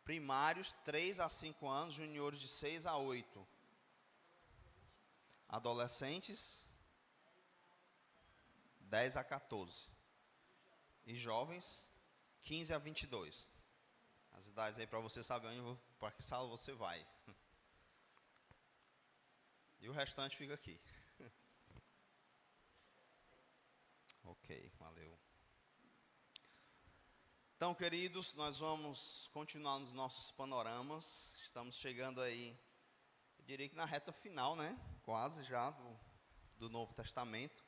Primários, 3 a 5 anos, juniores de 6 a 8. Adolescentes, 10 a 14. E jovens, 15 a 22. As idades aí para você saber para que sala você vai. E o restante fica aqui. Ok, valeu. Então, queridos, nós vamos continuar nos nossos panoramas. Estamos chegando aí, eu diria que na reta final, né? Quase já do Novo Testamento.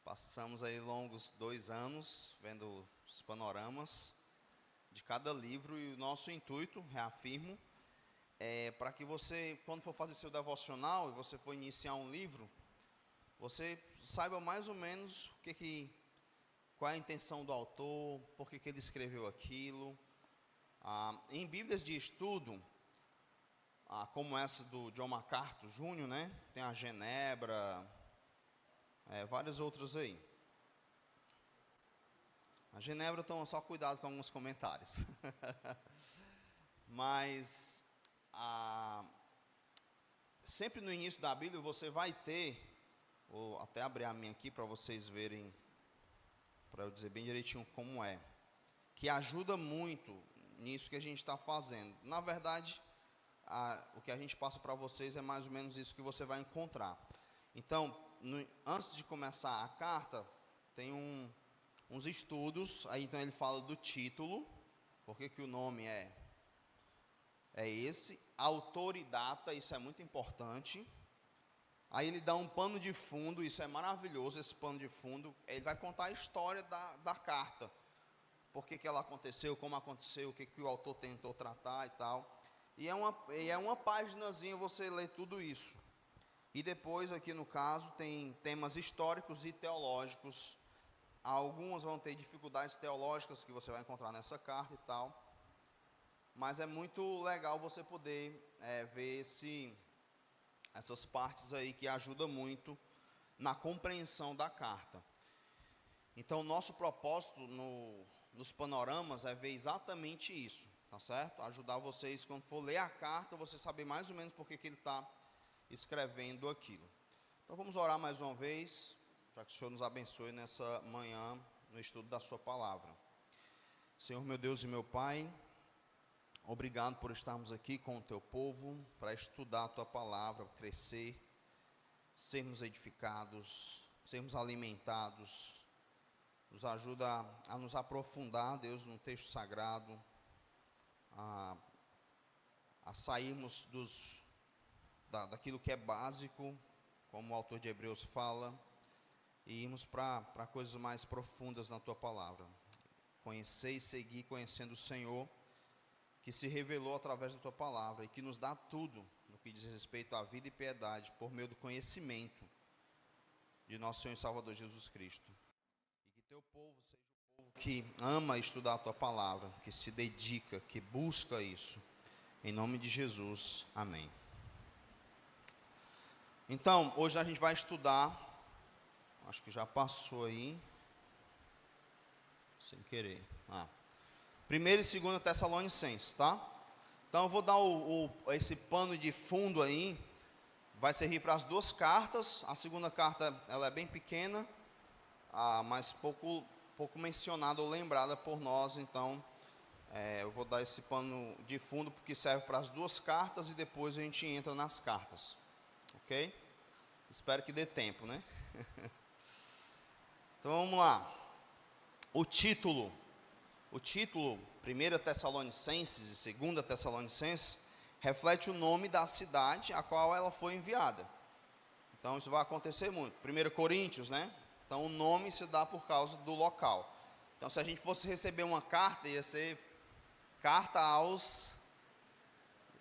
Passamos aí longos 2 anos vendo os panoramas de cada livro. E o nosso intuito, reafirmo, é para que você, quando for fazer seu devocional e você for iniciar um livro, você saiba mais ou menos qual é a intenção do autor, por que ele escreveu aquilo. Em Bíblias de estudo, como essa do John MacArthur Jr., né? Tem a Genebra, várias outras aí. A Genebra, então, só cuidado com alguns comentários. Mas, sempre no início da Bíblia você vai ter, vou até abrir a minha aqui para vocês verem, para eu dizer bem direitinho como é, que ajuda muito nisso que a gente está fazendo. Na verdade, o que a gente passa para vocês é mais ou menos isso que você vai encontrar. Então, antes de começar a carta, tem uns estudos, aí então ele fala do título, por que o nome é esse, autor e data, isso é muito importante. Aí ele dá um pano de fundo, isso é maravilhoso, esse pano de fundo. Ele vai contar a história da carta. Por que ela aconteceu, como aconteceu, o que o autor tentou tratar e tal. E é uma paginazinha você lê tudo isso. E depois, aqui no caso, tem temas históricos e teológicos. Algumas vão ter dificuldades teológicas que você vai encontrar nessa carta e tal. Mas é muito legal você poder ver essas partes aí que ajudam muito na compreensão da carta. Então, nosso propósito nos panoramas é ver exatamente isso, tá certo? Ajudar vocês, quando for ler a carta, você saber mais ou menos por que ele está escrevendo aquilo. Então, vamos orar mais uma vez, para que o Senhor nos abençoe nessa manhã, no estudo da sua palavra. Senhor, meu Deus e meu Pai, obrigado por estarmos aqui com o teu povo, para estudar a tua palavra, crescer, sermos edificados, sermos alimentados. Nos ajuda a nos aprofundar, Deus, no texto sagrado, a sairmos daquilo que é básico, como o autor de Hebreus fala, e irmos para coisas mais profundas na tua palavra. Conhecer e seguir conhecendo o Senhor, que se revelou através da tua palavra e que nos dá tudo no que diz respeito à vida e piedade, por meio do conhecimento de nosso Senhor e Salvador Jesus Cristo. E que teu povo seja o povo que ama estudar a tua palavra, que se dedica, que busca isso. Em nome de Jesus, amém. Então, hoje a gente vai estudar, acho que já passou aí, sem querer. 1ª e 2ª Tessalonicenses, tá? Então eu vou dar esse pano de fundo aí, vai servir para as duas cartas. A segunda carta, ela é bem pequena, mas pouco mencionada ou lembrada por nós, então eu vou dar esse pano de fundo porque serve para as duas cartas e depois a gente entra nas cartas, ok? Espero que dê tempo, né? Então vamos lá. O título 1ª Tessalonicenses e 2ª Tessalonicenses, reflete o nome da cidade a qual ela foi enviada. Então isso vai acontecer muito. 1 Coríntios, né? Então o nome se dá por causa do local. Então se a gente fosse receber uma carta, ia ser carta aos,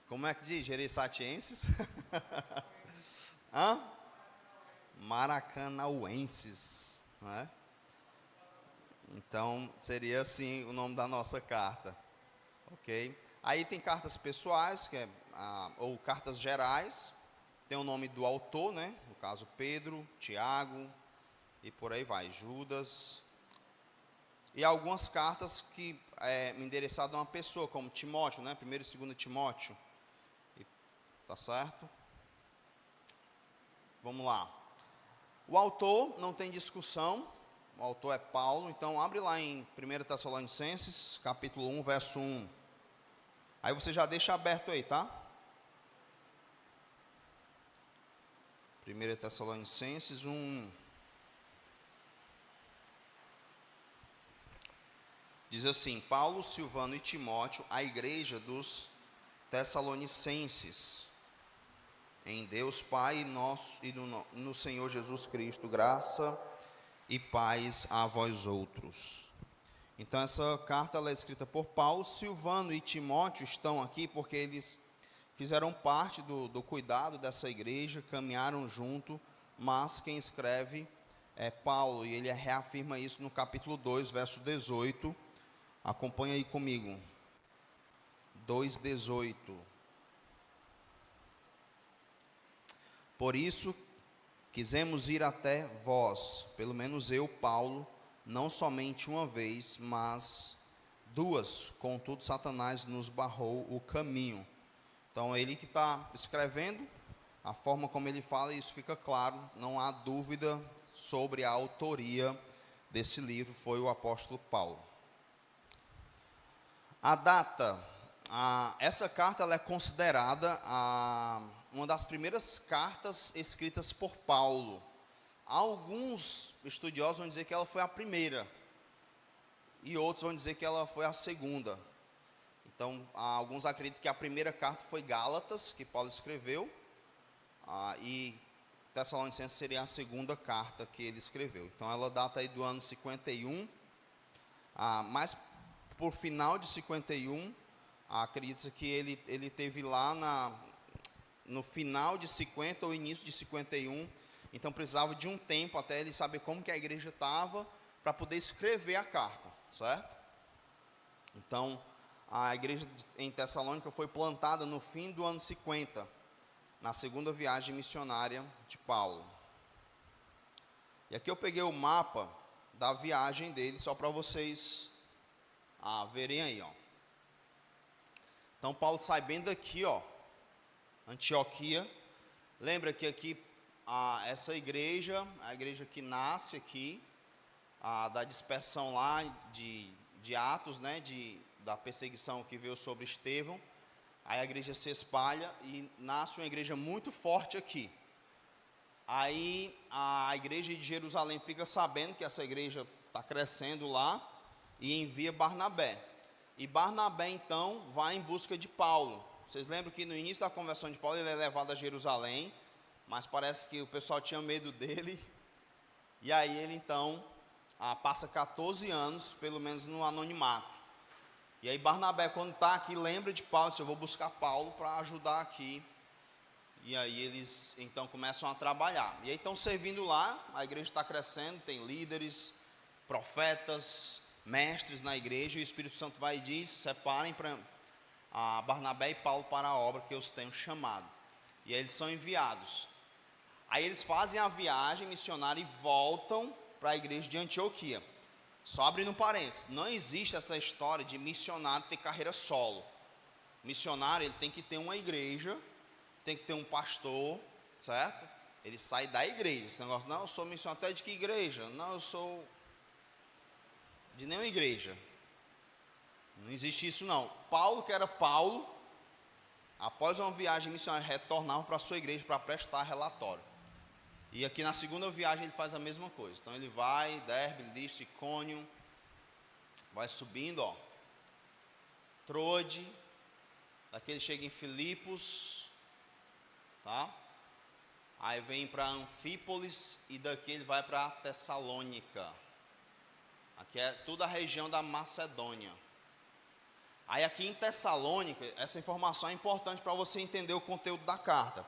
como é que diz? Jereissatienses? Maracanauenses, né? Então, seria assim o nome da nossa carta, ok? Aí tem cartas pessoais, ou cartas gerais, tem o nome do autor, né? No caso, Pedro, Tiago, e por aí vai, Judas. e algumas cartas que endereçadas a uma pessoa, como Timóteo, né? 1º e 2º Timóteo. Tá certo? Vamos lá. O autor não tem discussão, o autor é Paulo, então abre lá em 1 Tessalonicenses, capítulo 1, verso 1. Aí você já deixa aberto aí, tá? 1 Tessalonicenses 1. Diz assim: Paulo, Silvano e Timóteo, a igreja dos Tessalonicenses, em Deus Pai nosso e no Senhor Jesus Cristo, graça e paz a vós outros. Então essa carta ela é escrita por Paulo. Silvano e Timóteo estão aqui porque eles fizeram parte do cuidado dessa igreja, caminharam junto, mas quem escreve é Paulo, e ele reafirma isso no capítulo 2, verso 18. Acompanha aí comigo. 2:18. Por isso, quisemos ir até vós, pelo menos eu, Paulo, não somente uma vez, mas duas, contudo Satanás nos barrou o caminho. Então é ele que está escrevendo, a forma como ele fala, isso fica claro, não há dúvida sobre a autoria desse livro, foi o apóstolo Paulo. A data, essa carta ela é considerada uma das primeiras cartas escritas por Paulo. Alguns estudiosos vão dizer que ela foi a primeira, e outros vão dizer que ela foi a segunda. Então, alguns acreditam que a primeira carta foi Gálatas, que Paulo escreveu, e Tessalonicenses seria a segunda carta que ele escreveu. Então, ela data aí do ano 51, mas por final de 51, acredita-se que ele teve lá no final de 50 ou início de 51, então precisava de um tempo até ele saber como que a igreja estava, para poder escrever a carta, certo? Então, a igreja em Tessalônica foi plantada no fim do ano 50, na segunda viagem missionária de Paulo. E aqui eu peguei o mapa da viagem dele, só para vocês verem aí, ó. Então, Paulo sai bem daqui, ó, Antioquia. Lembra que aqui, essa igreja, a igreja que nasce aqui, da dispersão lá de Atos, né, da perseguição que veio sobre Estevão, aí a igreja se espalha e nasce uma igreja muito forte aqui. Aí a igreja de Jerusalém fica sabendo que essa igreja está crescendo lá e envia Barnabé. E Barnabé então vai em busca de Paulo. Vocês lembram que no início da conversão de Paulo ele é levado a Jerusalém, mas parece que o pessoal tinha medo dele. E aí ele então passa 14 anos, pelo menos no anonimato. E aí Barnabé, quando está aqui, lembra de Paulo, diz: eu vou buscar Paulo para ajudar aqui. E aí eles então começam a trabalhar. E aí estão servindo lá, a igreja está crescendo, tem líderes, profetas, mestres na igreja, e o Espírito Santo vai e diz: separem para Barnabé e Paulo para a obra que eu os tenho chamado. E aí eles são enviados. Aí eles fazem a viagem missionária e voltam para a igreja de Antioquia. Só abrindo parênteses, não existe essa história de missionário ter carreira solo. Missionário, ele tem que ter uma igreja, tem que ter um pastor, certo? Ele sai da igreja. Esse negócio: não, eu sou missionário. Até de que igreja? Não, eu sou de nenhuma igreja. Não existe isso não. Paulo, que era Paulo, após uma viagem missionária, retornava para a sua igreja para prestar relatório. E aqui na segunda viagem ele faz a mesma coisa. Então ele vai, Derbe, Listra, Icônio, vai subindo, ó, Troade, daqui ele chega em Filipos, tá? Aí vem para Anfípolis e daqui ele vai para Tessalônica. Aqui é toda a região da Macedônia. Aí aqui em Tessalônica, essa informação é importante para você entender o conteúdo da carta.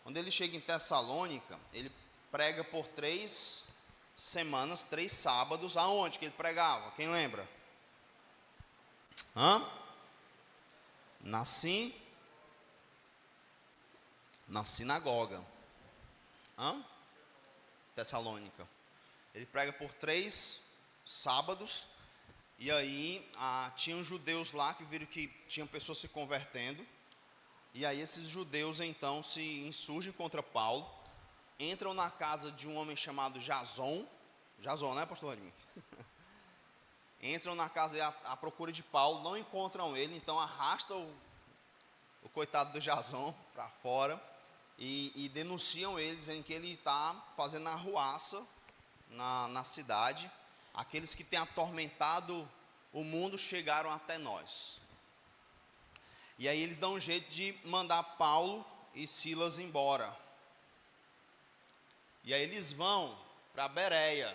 Quando ele chega em Tessalônica, ele prega por 3 semanas, 3 sábados. Aonde que ele pregava? Quem lembra? Na sinagoga. Tessalônica. Ele prega por 3 sábados. E aí tinham judeus lá que viram que tinham pessoas se convertendo. E aí esses judeus então se insurgem contra Paulo, entram na casa de um homem chamado Jason, né, pastor Admin? Entram na casa à procura de Paulo, não encontram ele, então arrastam o coitado do Jason para fora e denunciam ele, dizendo que ele está fazendo arruaça na cidade. Aqueles que têm atormentado o mundo chegaram até nós. E aí eles dão um jeito de mandar Paulo e Silas embora. E aí eles vão para Bereia.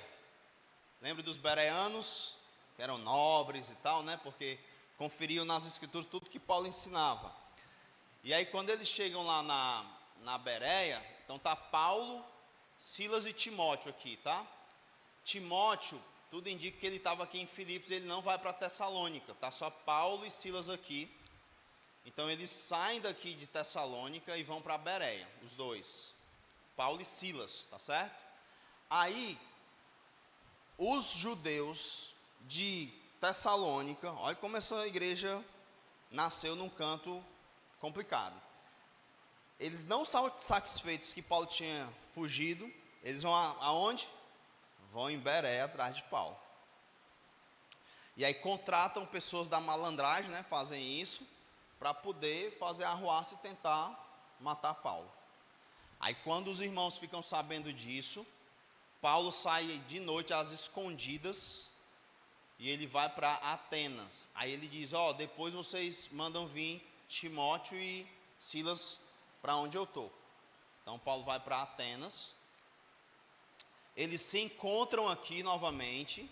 Lembra dos bereanos? Que eram nobres e tal, né? Porque conferiam nas escrituras tudo que Paulo ensinava. E aí quando eles chegam lá na Bereia, então tá Paulo, Silas e Timóteo aqui, tá? Timóteo, tudo indica que ele estava aqui em Filipos, ele não vai para Tessalônica, tá só Paulo e Silas aqui. Então eles saem daqui de Tessalônica e vão para Bereia, os dois, Paulo e Silas, tá certo? Aí, os judeus de Tessalônica, olha como essa igreja nasceu num canto complicado. Eles não são satisfeitos que Paulo tinha fugido, eles vão aonde? Vão em Bereia atrás de Paulo. E aí contratam pessoas da malandragem, né, fazem isso, para poder fazer a arruaça e tentar matar Paulo. Aí quando os irmãos ficam sabendo disso, Paulo sai de noite às escondidas e ele vai para Atenas. Aí ele diz, depois vocês mandam vir Timóteo e Silas para onde eu estou. Então Paulo vai para Atenas. Eles se encontram aqui novamente.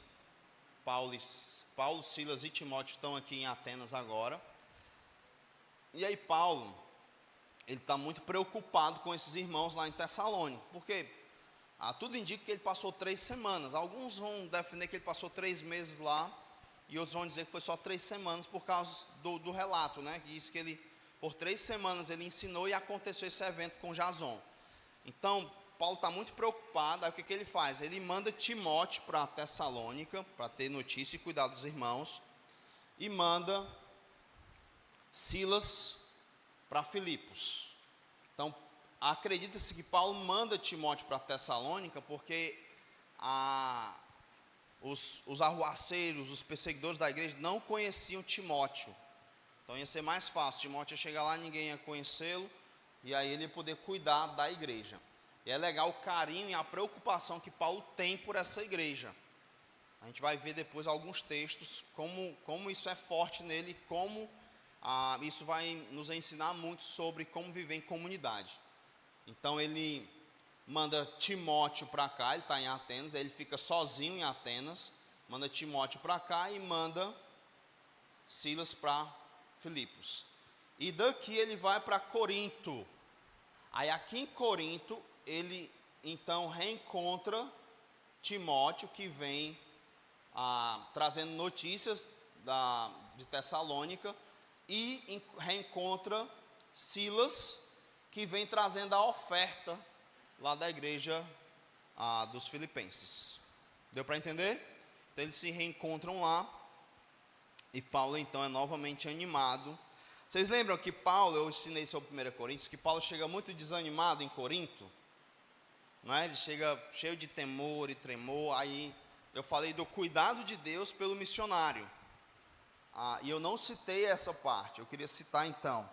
Paulo, Silas e Timóteo estão aqui em Atenas agora. E aí Paulo, ele está muito preocupado com esses irmãos lá em Tessalônica. Porque tudo indica que ele passou 3 semanas. Alguns vão defender que ele passou 3 meses lá. E outros vão dizer que foi só 3 semanas por causa do relato, né? Que diz que ele, por 3 semanas ele ensinou e aconteceu esse evento com Jason. Então, Paulo está muito preocupado. Aí o que ele faz? Ele manda Timóteo para Tessalônica, para ter notícia e cuidar dos irmãos. E manda Silas para Filipos. Então, acredita-se que Paulo manda Timóteo para Tessalônica porque os arruaceiros, os perseguidores da igreja não conheciam Timóteo. Então ia ser mais fácil, Timóteo ia chegar lá, ninguém ia conhecê-lo, e aí ele ia poder cuidar da igreja. E é legal o carinho e a preocupação que Paulo tem por essa igreja. A gente vai ver depois alguns textos, como isso é forte nele, como isso vai nos ensinar muito sobre como viver em comunidade. Então ele manda Timóteo para cá, ele está em Atenas, aí ele fica sozinho em Atenas, manda Timóteo para cá e manda Silas para Filipos. E daqui ele vai para Corinto. Aí aqui em Corinto, ele então reencontra Timóteo, que vem trazendo notícias de Tessalônica, e reencontra Silas, que vem trazendo a oferta lá da igreja dos filipenses. Deu para entender? Então eles se reencontram lá, e Paulo então é novamente animado. Vocês lembram que Paulo, eu ensinei sobre 1 Coríntios, que Paulo chega muito desanimado em Corinto, não é? Ele chega cheio de temor e tremor. Aí eu falei do cuidado de Deus pelo missionário, e eu não citei essa parte, eu queria citar então.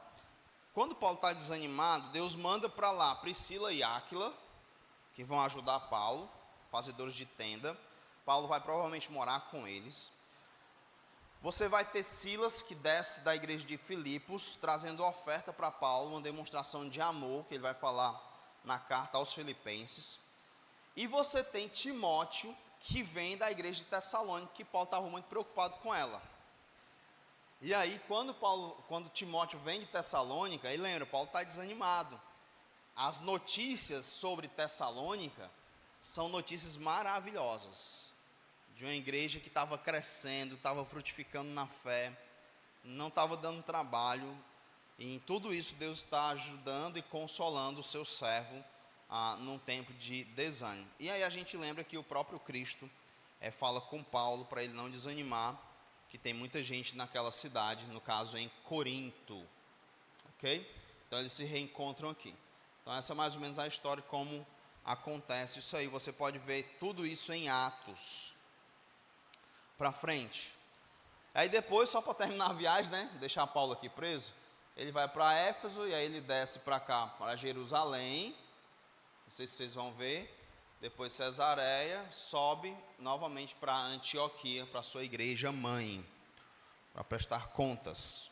Quando Paulo está desanimado, Deus manda para lá Priscila e Áquila, que vão ajudar Paulo, fazedores de tenda. Paulo vai provavelmente morar com eles. Você vai ter Silas, que desce da igreja de Filipos, trazendo oferta para Paulo, uma demonstração de amor, que ele vai falar na carta aos filipenses. E você tem Timóteo, que vem da igreja de Tessalônica, que Paulo estava muito preocupado com ela. E aí, quando Timóteo vem de Tessalônica, aí lembra, Paulo está desanimado. As notícias sobre Tessalônica são notícias maravilhosas, de uma igreja que estava crescendo, estava frutificando na fé, não estava dando trabalho, e em tudo isso Deus está ajudando e consolando o seu servo num tempo de desânimo. E aí a gente lembra que o próprio Cristo fala com Paulo para ele não desanimar, que tem muita gente naquela cidade, no caso em Corinto, ok? Então eles se reencontram aqui. Então essa é mais ou menos a história, como acontece isso aí. Você pode ver tudo isso em Atos. Para frente. Aí depois, só para terminar a viagem, né? Deixar Paulo aqui preso. Ele vai para Éfeso e aí ele desce para cá, para Jerusalém. Não sei se vocês vão ver. Depois Cesareia, sobe novamente para Antioquia, para a sua igreja mãe, para prestar contas.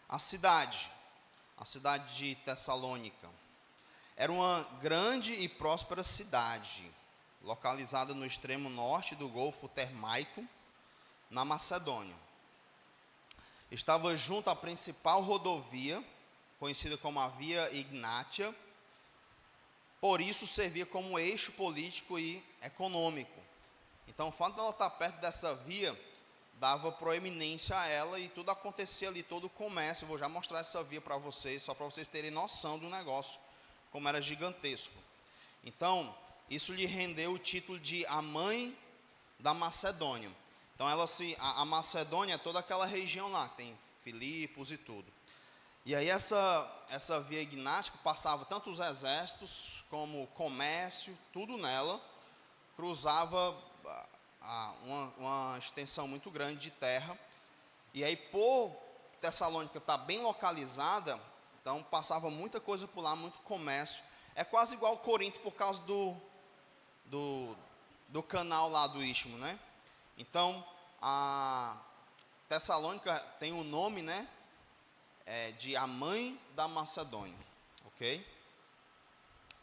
A cidade de Tessalônica, era uma grande e próspera cidade, localizada no extremo norte do Golfo Termaico, na Macedônia. Estava junto à principal rodovia, conhecida como a Via Ignátia, por isso servia como eixo político e econômico. Então, o fato dela estar perto dessa via dava proeminência a ela e tudo acontecia ali, todo o comércio. Eu vou já mostrar essa via para vocês, só para vocês terem noção do negócio, como era gigantesco. Então, isso lhe rendeu o título de a mãe da Macedônia. Então, a Macedônia é toda aquela região lá, tem Filipos e tudo. E aí essa via ignática passava tanto os exércitos como o comércio, tudo nela, cruzava uma extensão muito grande de terra. E aí, por Tessalônica estar bem localizada, então passava muita coisa por lá, muito comércio. É quase igual Corinto por causa do canal lá do Istmo, né? Então, a Tessalônica tem o nome, né? De a mãe da Macedônia, ok?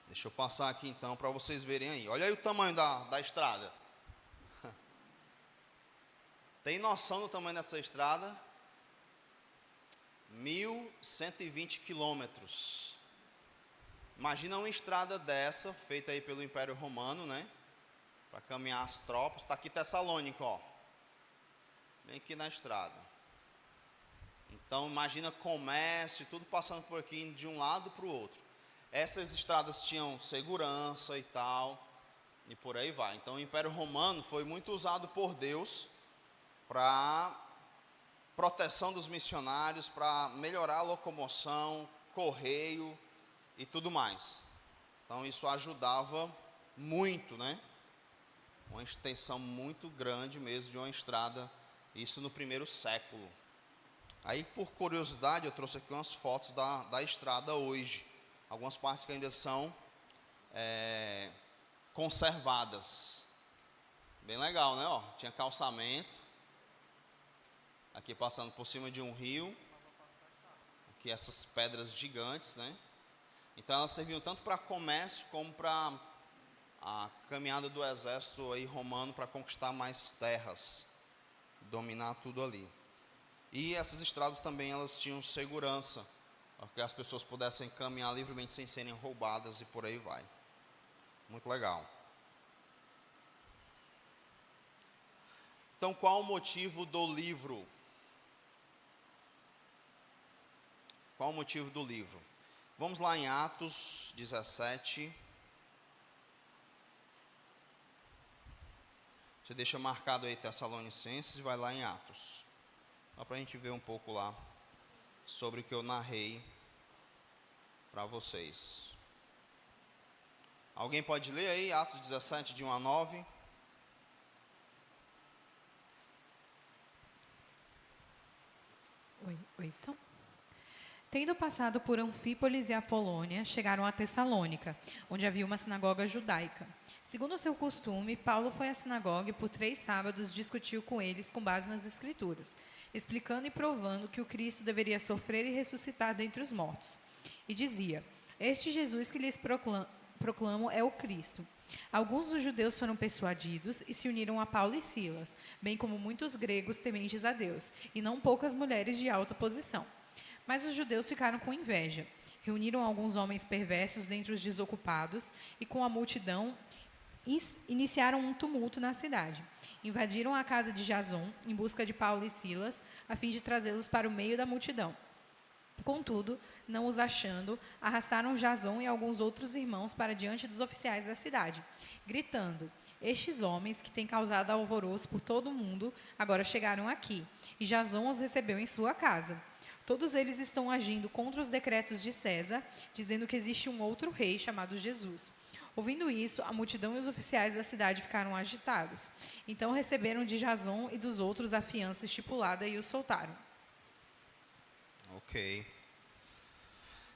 Deixa eu passar aqui então para vocês verem aí. Olha aí o tamanho da estrada. Tem noção do tamanho dessa estrada? 1.120 quilômetros. Imagina uma estrada dessa, feita aí pelo Império Romano, né? Para caminhar as tropas. Está aqui Tessalônica, ó. Bem aqui na estrada. Então, imagina comércio, tudo passando por aqui, de um lado para o outro. Essas estradas tinham segurança e tal, e por aí vai. Então, o Império Romano foi muito usado por Deus para proteção dos missionários, para melhorar a locomoção, correio e tudo mais. Então, isso ajudava muito, né? Uma extensão muito grande mesmo de uma estrada, isso no primeiro século. Aí, por curiosidade, eu trouxe aqui umas fotos da estrada hoje. Algumas partes que ainda são conservadas. Bem legal, né? Ó, tinha calçamento. Aqui passando por cima de um rio. Aqui essas pedras gigantes, né? Então, elas serviam tanto para comércio como para a caminhada do exército aí romano para conquistar mais terras. Dominar tudo ali. E essas estradas também elas tinham segurança, para que as pessoas pudessem caminhar livremente sem serem roubadas e por aí vai. Muito legal. Então, qual o motivo do livro? Qual o motivo do livro? Vamos lá em Atos 17. Você deixa marcado aí Tessalonicenses e vai lá em Atos. Só para a gente ver um pouco lá sobre o que eu narrei para vocês. Alguém pode ler aí Atos 17, de 1 a 9? Oi, som. Tendo passado por Anfípolis e Apolônia, chegaram a Tessalônica, onde havia uma sinagoga judaica. Segundo o seu costume, Paulo foi à sinagoga e por 3 sábados discutiu com eles com base nas Escrituras, explicando e provando que o Cristo deveria sofrer e ressuscitar dentre os mortos. E dizia: este Jesus que lhes proclamo é o Cristo. Alguns dos judeus foram persuadidos e se uniram a Paulo e Silas, bem como muitos gregos tementes a Deus, e não poucas mulheres de alta posição. Mas os judeus ficaram com inveja. Reuniram alguns homens perversos dentre os desocupados e, com a multidão, iniciaram um tumulto na cidade. Invadiram a casa de Jason em busca de Paulo e Silas, a fim de trazê-los para o meio da multidão. Contudo, não os achando, arrastaram Jason e alguns outros irmãos para diante dos oficiais da cidade, gritando: Estes homens, que têm causado alvoroço por todo o mundo, agora chegaram aqui, e Jasão os recebeu em sua casa. Todos eles estão agindo contra os decretos de César, dizendo que existe um outro rei chamado Jesus. Ouvindo isso, a multidão e os oficiais da cidade ficaram agitados. Então receberam de Jasão e dos outros a fiança estipulada e os soltaram. Ok.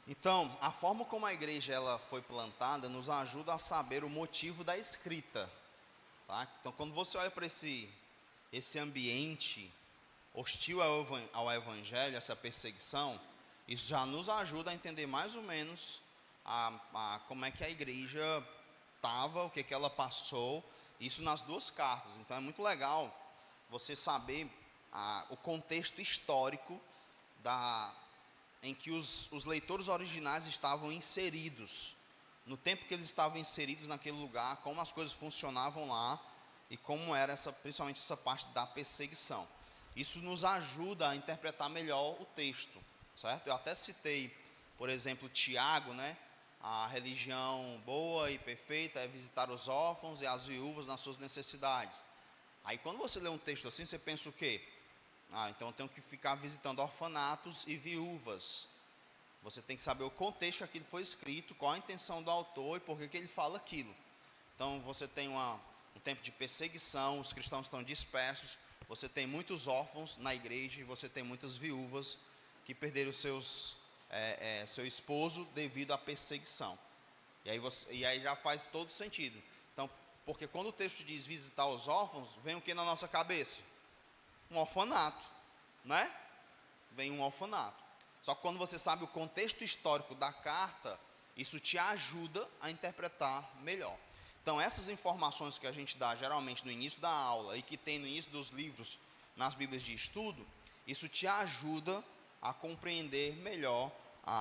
Então, a forma como a igreja ela foi plantada nos ajuda a saber o motivo da escrita. Tá? Então, quando você olha para esse ambiente hostil ao evangelho, essa perseguição, isso já nos ajuda a entender mais ou menos como é que a igreja estava, o que ela passou, isso nas duas cartas. Então é muito legal você saber o contexto histórico em que os leitores originais estavam inseridos, no tempo que eles estavam inseridos naquele lugar, como as coisas funcionavam lá e como era principalmente essa parte da perseguição. Isso nos ajuda a interpretar melhor o texto, certo? Eu até citei, por exemplo, Tiago, né? A religião boa e perfeita é visitar os órfãos e as viúvas nas suas necessidades. Aí quando você lê um texto assim, você pensa o quê? Então eu tenho que ficar visitando orfanatos e viúvas. Você tem que saber o contexto que aquilo foi escrito, qual a intenção do autor e por que ele fala aquilo. Então você tem um tempo de perseguição, os cristãos estão dispersos, você tem muitos órfãos na igreja e você tem muitas viúvas que perderam seu esposo devido à perseguição. E aí já faz todo sentido. Então, porque quando o texto diz visitar os órfãos, vem o que na nossa cabeça? Um orfanato, né? Vem um orfanato. Só que quando você sabe o contexto histórico da carta, isso te ajuda a interpretar melhor. Então, essas informações que a gente dá geralmente no início da aula e que tem no início dos livros nas Bíblias de estudo, isso te ajuda a compreender melhor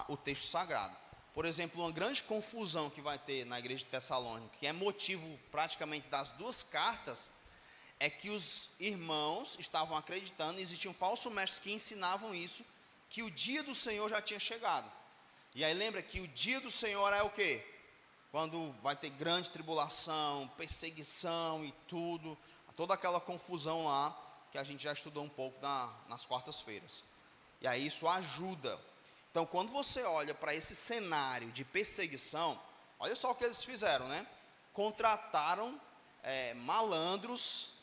o texto sagrado. Por exemplo, uma grande confusão que vai ter na igreja de Tessalônica, que é motivo praticamente das duas cartas, é que os irmãos estavam acreditando, existiam falsos mestres que ensinavam isso, que o dia do Senhor já tinha chegado. E aí lembra que o dia do Senhor é o quê? Quando vai ter grande tribulação, perseguição e tudo, toda aquela confusão lá, que a gente já estudou um pouco nas quartas-feiras. E aí isso ajuda. Então, quando você olha para esse cenário de perseguição, olha só o que eles fizeram, né? Contrataram malandros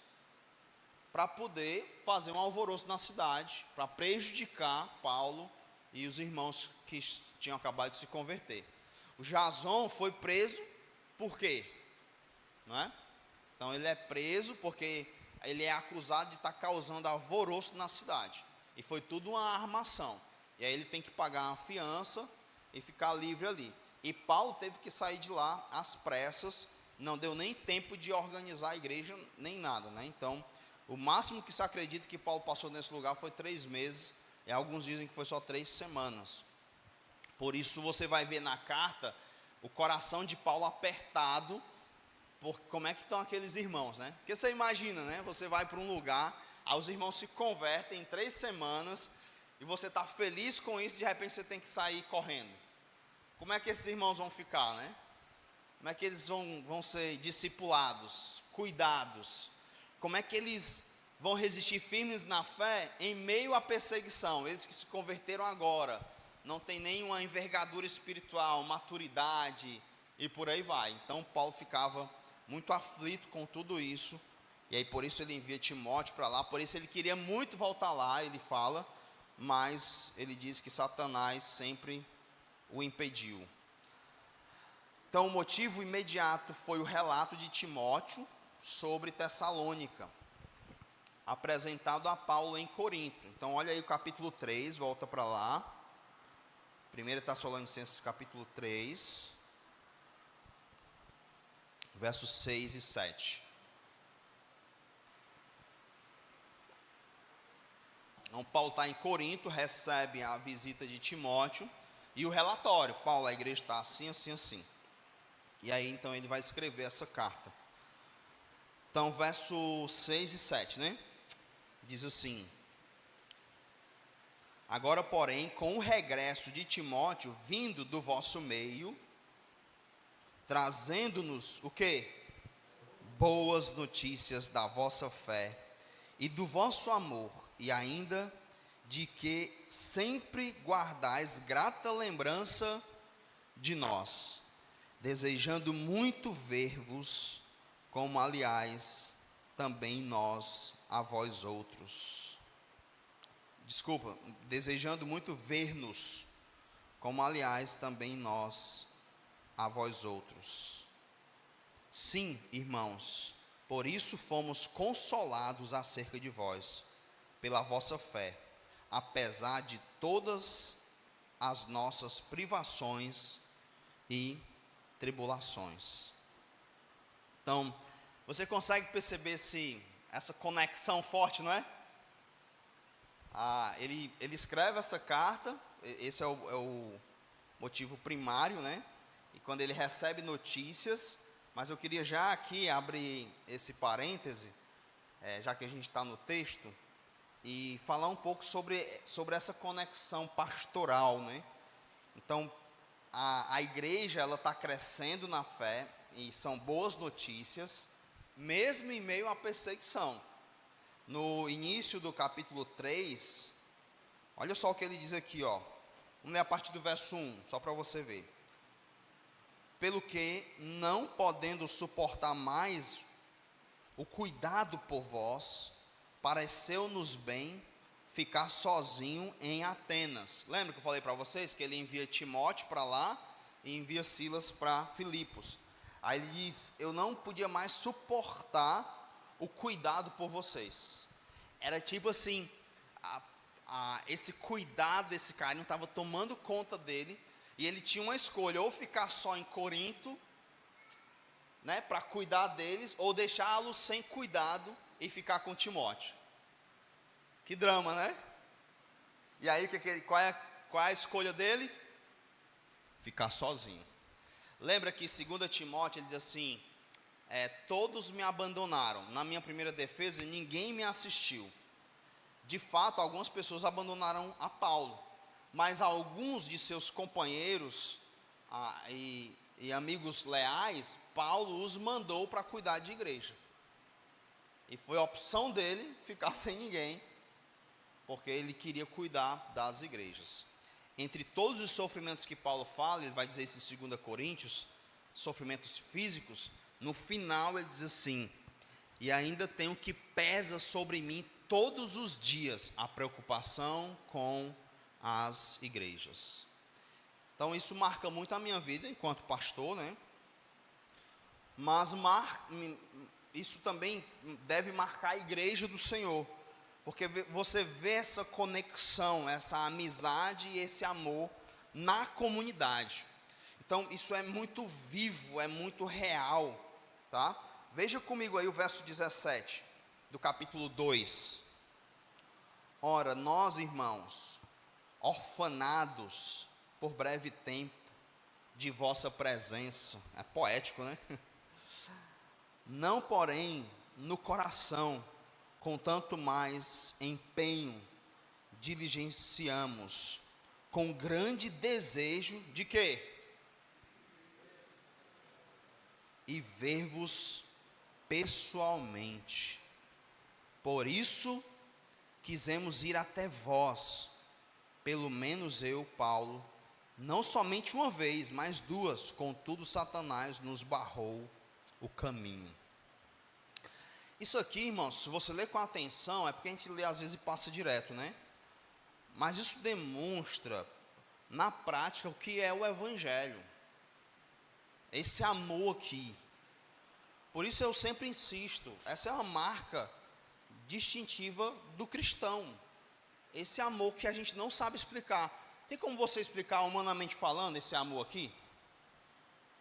para poder fazer um alvoroço na cidade, para prejudicar Paulo e os irmãos que tinham acabado de se converter. O Jasão foi preso por quê? Não é? Então ele é preso porque ele é acusado de estar causando alvoroço na cidade. E foi tudo uma armação. E aí ele tem que pagar uma fiança e ficar livre ali. E Paulo teve que sair de lá às pressas, não deu nem tempo de organizar a igreja, nem nada, né? Então, o máximo que se acredita que Paulo passou nesse lugar foi 3 meses, e alguns dizem que foi só 3 semanas. Por isso você vai ver na carta o coração de Paulo apertado, por como é que estão aqueles irmãos, né? Porque você imagina, né? Você vai para um lugar, aí os irmãos se convertem em 3 semanas, e você está feliz com isso, de repente você tem que sair correndo. Como é que esses irmãos vão ficar, né? Como é que eles vão ser discipulados, cuidados? Como é que eles vão resistir firmes na fé em meio à perseguição? Eles que se converteram agora, não tem nenhuma envergadura espiritual, maturidade e por aí vai. Então Paulo ficava muito aflito com tudo isso, e aí por isso ele envia Timóteo para lá, por isso ele queria muito voltar lá, ele fala, mas ele diz que Satanás sempre o impediu. Então o motivo imediato foi o relato de Timóteo sobre Tessalônica, apresentado a Paulo em Corinto. Então olha aí o capítulo 3, volta para lá, 1 Tessalonicenses capítulo 3, versos 6 e 7. Então Paulo está em Corinto, recebe a visita de Timóteo e o relatório. Paulo, a igreja está assim, assim, assim. E aí então ele vai escrever essa carta. Então verso 6 e 7, né? Diz assim: agora, porém, com o regresso de Timóteo, vindo do vosso meio, trazendo-nos o quê? boas notícias da vossa fé e do vosso amor, e ainda de que sempre guardais grata lembrança de nós, desejando muito ver-vos, como aliás também nós a vós outros. Desculpa, desejando muito ver-nos, como aliás também nós a vós outros. Sim, irmãos, por isso fomos consolados acerca de vós, pela vossa fé, apesar de todas as nossas privações e tribulações. Então, você consegue perceber essa conexão forte, não é? Ele escreve essa carta, esse é o motivo primário, né? E quando ele recebe notícias, mas eu queria já aqui abrir esse parêntese, já que a gente está no texto, e falar um pouco sobre essa conexão pastoral, né? Então, a igreja, ela está crescendo na fé, e são boas notícias, mesmo em meio à perseguição. No início do capítulo 3, olha só o que ele diz aqui, ó. Vamos ler a partir do verso 1, só para você ver. Pelo que, não podendo suportar mais o cuidado por vós, pareceu-nos bem ficar sozinho em Atenas. Lembra que eu falei para vocês que ele envia Timóteo para lá e envia Silas para Filipos. Aí ele diz, eu não podia mais suportar o cuidado por vocês. Era tipo assim, esse cuidado, esse carinho estava tomando conta dele, e ele tinha uma escolha, ou ficar só em Corinto, né, para cuidar deles, ou deixá-los sem cuidado e ficar com Timóteo. Que drama, né? E aí, qual é a escolha dele? Ficar sozinho. Lembra que 2 Timóteo, ele diz assim, todos me abandonaram. Na minha primeira defesa, ninguém me assistiu. De fato, algumas pessoas abandonaram a Paulo, mas alguns de seus companheiros e amigos leais, Paulo os mandou para cuidar de igreja. E foi a opção dele ficar sem ninguém, porque ele queria cuidar das igrejas. Entre todos os sofrimentos que Paulo fala, ele vai dizer isso em 2 Coríntios, sofrimentos físicos, no final ele diz assim, e ainda tenho o que pesa sobre mim todos os dias, a preocupação com as igrejas. Então isso marca muito a minha vida enquanto pastor, né? Mas isso também deve marcar a igreja do Senhor, porque você vê essa conexão, essa amizade e esse amor na comunidade. Então isso é muito vivo, é muito real, tá? Veja comigo aí o verso 17 do capítulo 2. Ora, nós, irmãos, orfanados por breve tempo de vossa presença, é poético, né? Não, porém, no coração, com tanto mais empenho, diligenciamos, com grande desejo de quê? E ver-vos pessoalmente. Por isso, quisemos ir até vós, pelo menos eu, Paulo, não somente uma vez, mas duas, contudo Satanás nos barrou o caminho. Isso aqui, irmãos, se você ler com atenção, é porque a gente lê às vezes e passa direto, né? Mas isso demonstra, na prática, o que é o Evangelho. Esse amor aqui. Por isso eu sempre insisto, essa é uma marca distintiva do cristão. Esse amor que a gente não sabe explicar. Tem como você explicar humanamente falando esse amor aqui?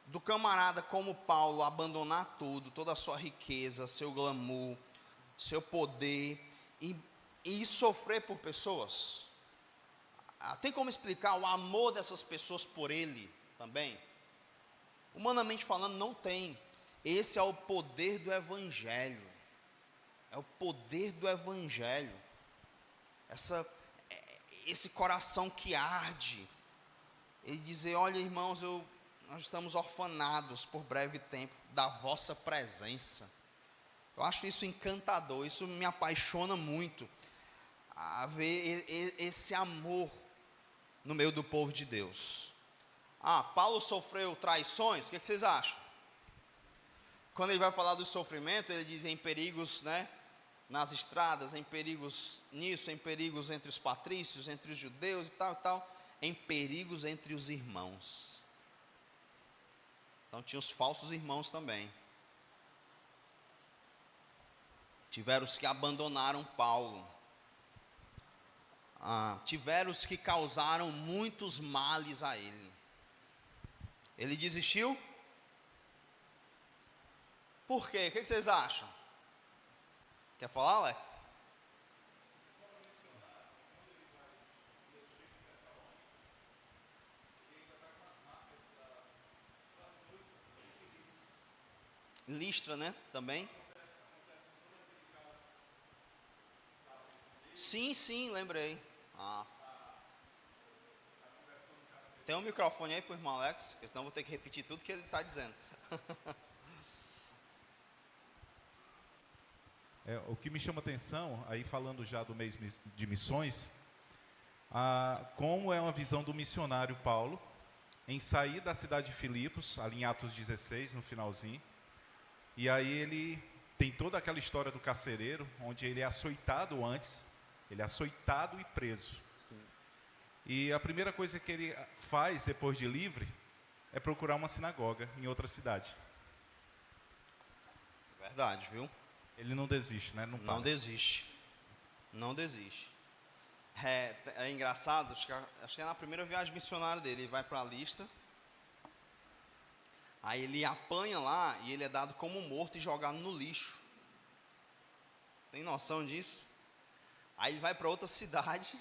Do camarada como Paulo abandonar tudo, toda a sua riqueza, seu glamour, seu poder e sofrer por pessoas. Tem como explicar o amor dessas pessoas por ele também? Humanamente falando, não tem. Esse é o poder do Evangelho. É o poder do Evangelho. Esse coração que arde. Ele dizer, olha irmãos, nós estamos orfanados por breve tempo da vossa presença. Eu acho isso encantador, isso me apaixona muito, a ver esse amor no meio do povo de Deus. Paulo sofreu traições, o que vocês acham? Quando ele vai falar do sofrimento, ele diz em perigos, né, nas estradas, em perigos nisso, em perigos entre os patrícios, entre os judeus e tal, em perigos entre os irmãos. Então tinha os falsos irmãos também. Tiveram os que abandonaram Paulo. Tiveram os que causaram muitos males a ele. Ele desistiu? Por quê? O que vocês acham? Quer falar, Alex? Listra, né? Também. Sim, lembrei. Tem um microfone aí para o irmão Alex, porque senão eu vou ter que repetir tudo que ele está dizendo. O que me chama atenção, aí falando já do mês de missões, como é uma visão do missionário Paulo, em sair da cidade de Filipos, ali em Atos 16, no finalzinho, e aí ele tem toda aquela história do carcereiro, onde ele é açoitado antes, ele é açoitado e preso. Sim. E a primeira coisa que ele faz, depois de livre, é procurar uma sinagoga em outra cidade. Verdade, viu? Ele não desiste, né? Não desiste. Não desiste. É engraçado, acho que é na primeira viagem missionária dele, ele vai para a Listra, aí ele apanha lá e ele é dado como morto e jogado no lixo. Tem noção disso? Aí ele vai para outra cidade,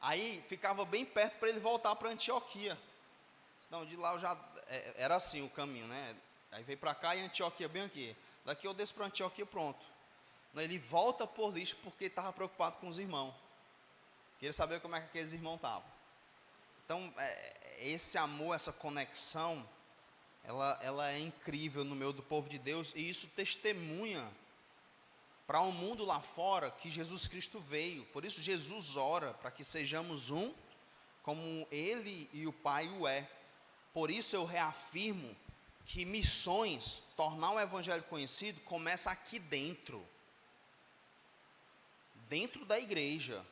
aí ficava bem perto para ele voltar para Antioquia. Senão de lá era assim o caminho, né? Aí veio para cá e Antioquia bem aqui. Daqui eu desço para Antioquia, pronto. Ele volta por Listra porque estava preocupado com os irmãos. Queria saber como é que aqueles irmãos estavam. Então, esse amor, essa conexão, ela é incrível no meio do povo de Deus. E isso testemunha para o mundo lá fora que Jesus Cristo veio. Por isso Jesus ora para que sejamos um, como Ele e o Pai o é. Por isso eu reafirmo que missões, tornar o Evangelho conhecido, começa aqui dentro. Dentro da igreja.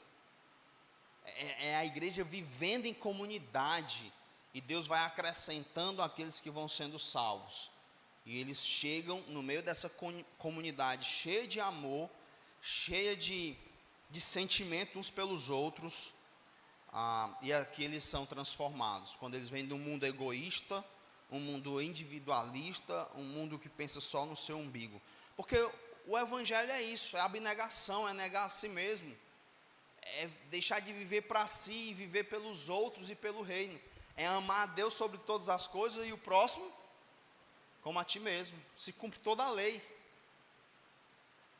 É a igreja vivendo em comunidade. E Deus vai acrescentando aqueles que vão sendo salvos. E eles chegam no meio dessa comunidade cheia de amor, cheia de sentimento uns pelos outros. E aqui eles são transformados. Quando eles vêm de um mundo egoísta, um mundo individualista, um mundo que pensa só no seu umbigo. Porque o Evangelho é isso, é abnegação, é negar a si mesmo. É deixar de viver para si e viver pelos outros e pelo reino. É amar a Deus sobre todas as coisas e o próximo como a ti mesmo. Se cumpre toda a lei.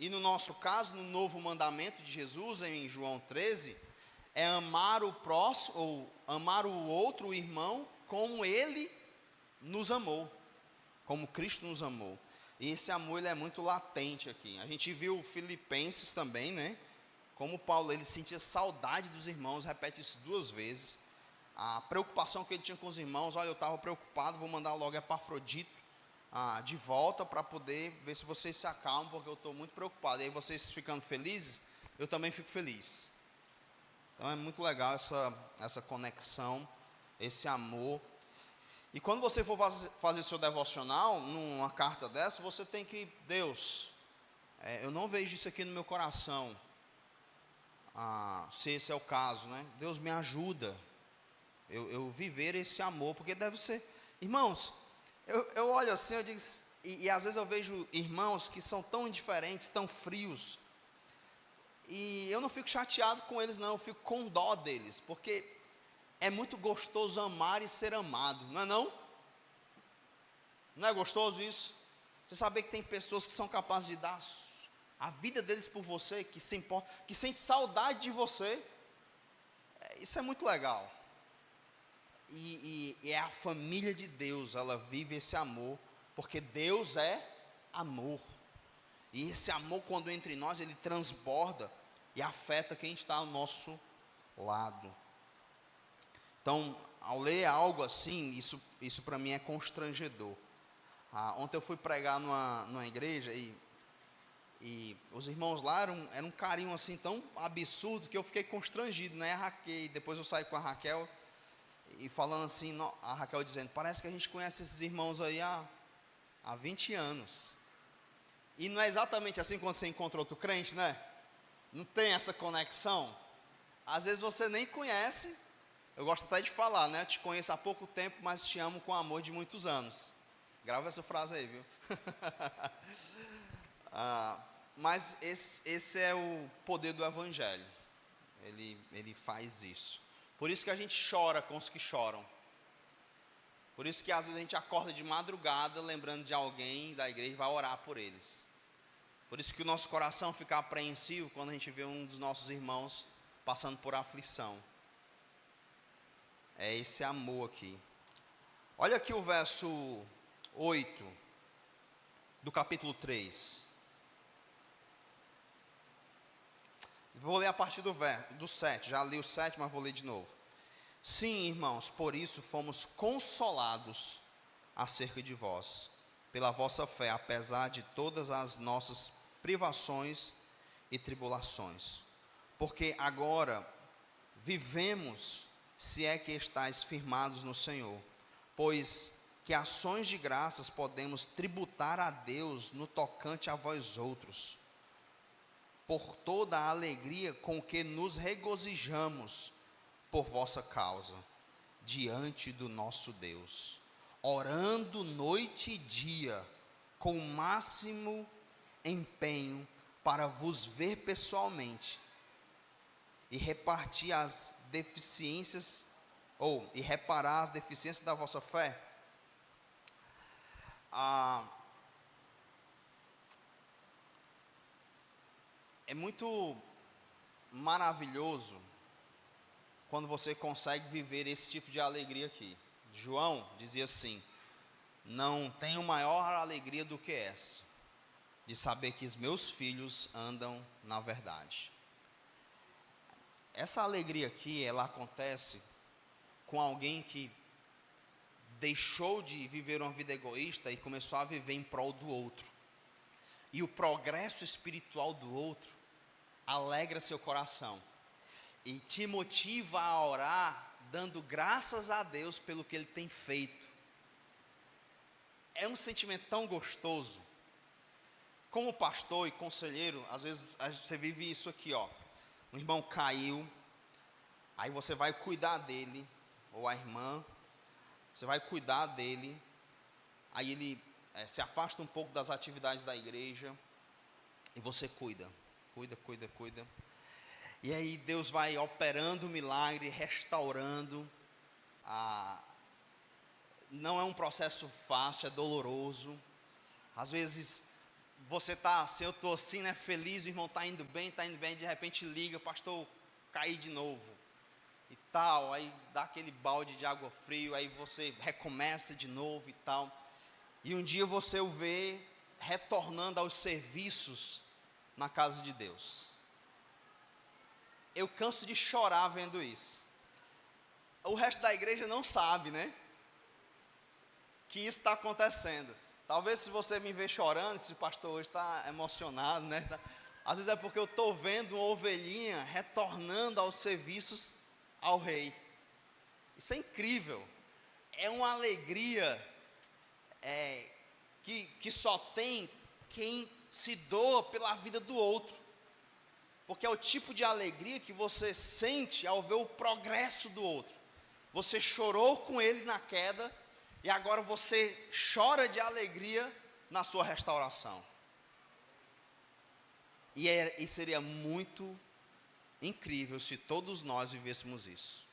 E no nosso caso, no novo mandamento de Jesus, em João 13, é amar o próximo, ou amar o outro, o irmão, como ele nos amou, como Cristo nos amou. E esse amor ele é muito latente aqui. A gente viu Filipenses também, né? Como Paulo, ele sentia saudade dos irmãos, repete isso 2 vezes. A preocupação que ele tinha com os irmãos, olha, eu estava preocupado, vou mandar logo Epafrodito de volta para poder ver se vocês se acalmam, porque eu estou muito preocupado. E aí vocês ficando felizes, eu também fico feliz. Então é muito legal essa conexão, esse amor. E quando você for fazer seu devocional, numa carta dessa, você tem que, Deus, eu não vejo isso aqui no meu coração, se esse é o caso, né? Deus me ajuda, eu viver esse amor, porque deve ser, irmãos, eu olho assim, eu digo, e às vezes eu vejo irmãos que são tão indiferentes, tão frios, e eu não fico chateado com eles não, eu fico com dó deles, porque é muito gostoso amar e ser amado, não é não? Não é gostoso isso? Você saber que tem pessoas que são capazes de dar a vida deles por você, que se importam, que sentem saudade de você. Isso é muito legal. E é a família de Deus, ela vive esse amor, porque Deus é amor. E esse amor, quando entra em nós, ele transborda e afeta quem está ao nosso lado. Então, ao ler algo assim, isso para mim é constrangedor. Ontem eu fui pregar numa igreja e os irmãos lá eram um carinho assim tão absurdo que eu fiquei constrangido, né? Depois eu saí com a Raquel e falando assim, a Raquel dizendo, parece que a gente conhece esses irmãos aí há 20 anos. E não é exatamente assim quando você encontra outro crente, né? Não tem essa conexão. Às vezes você nem conhece, eu gosto até de falar, né? Eu te conheço há pouco tempo, mas te amo com amor de muitos anos. Grava essa frase aí, viu? Mas esse é o poder do Evangelho. Ele faz isso. Por isso que a gente chora com os que choram. Por isso que às vezes a gente acorda de madrugada lembrando de alguém da igreja e vai orar por eles. Por isso que o nosso coração fica apreensivo quando a gente vê um dos nossos irmãos passando por aflição. É esse amor aqui. Olha aqui o verso 8 do capítulo 3. Vou ler a partir do 7. Já li o 7, mas vou ler de novo. Sim, irmãos, por isso fomos consolados acerca de vós, pela vossa fé, apesar de todas as nossas privações e tribulações. Porque agora vivemos, se é que estáis firmados no Senhor, pois que ações de graças podemos tributar a Deus no tocante a vós outros, por toda a alegria com que nos regozijamos por vossa causa, diante do nosso Deus, orando noite e dia, com o máximo empenho para vos ver pessoalmente, e repartir as deficiências, e reparar as deficiências da vossa fé. É muito maravilhoso quando você consegue viver esse tipo de alegria aqui. João dizia assim: não tenho maior alegria do que essa, de saber que os meus filhos andam na verdade. Essa alegria aqui, ela acontece com alguém que deixou de viver uma vida egoísta e começou a viver em prol do outro. E o progresso espiritual do outro alegra seu coração e te motiva a orar, dando graças a Deus pelo que Ele tem feito. É um sentimento tão gostoso. Como pastor e conselheiro, às vezes você vive isso aqui, ó. Um irmão caiu, aí você vai cuidar dele, ou a irmã, você vai cuidar dele, aí ele se afasta um pouco das atividades da igreja, e você cuida. E aí Deus vai operando o milagre, restaurando. Não é um processo fácil, é doloroso. Às vezes você está assim, eu estou assim, né, feliz, o irmão está indo bem, de repente liga, pastor, caí de novo. E tal, aí dá aquele balde de água fria, aí você recomeça de novo e tal. E um dia você o vê retornando aos serviços na casa de Deus. Eu canso de chorar vendo isso. O resto da igreja não sabe, né? Que isso está acontecendo. Talvez se você me ver chorando, se o pastor hoje está emocionado, né? Às vezes é porque eu estou vendo uma ovelhinha retornando aos serviços ao rei. Isso é incrível. É uma alegria que só tem quem se doa pela vida do outro, porque é o tipo de alegria que você sente ao ver o progresso do outro. Você chorou com ele na queda, e agora você chora de alegria na sua restauração. E seria muito incrível se todos nós vivêssemos isso.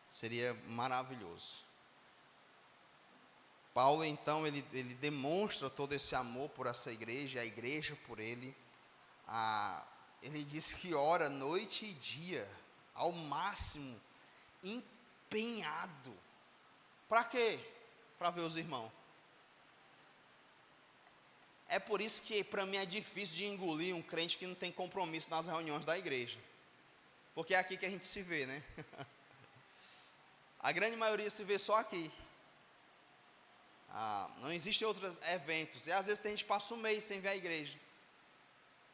Seria maravilhoso. Paulo, então, ele demonstra todo esse amor por essa igreja, a igreja por ele. Ele diz que ora noite e dia, ao máximo, empenhado. Para quê? Para ver os irmãos. É por isso que para mim é difícil de engolir um crente que não tem compromisso nas reuniões da igreja. Porque é aqui que a gente se vê, né? A grande maioria se vê só aqui. Não existem outros eventos. E às vezes a gente passa um mês sem ver a igreja.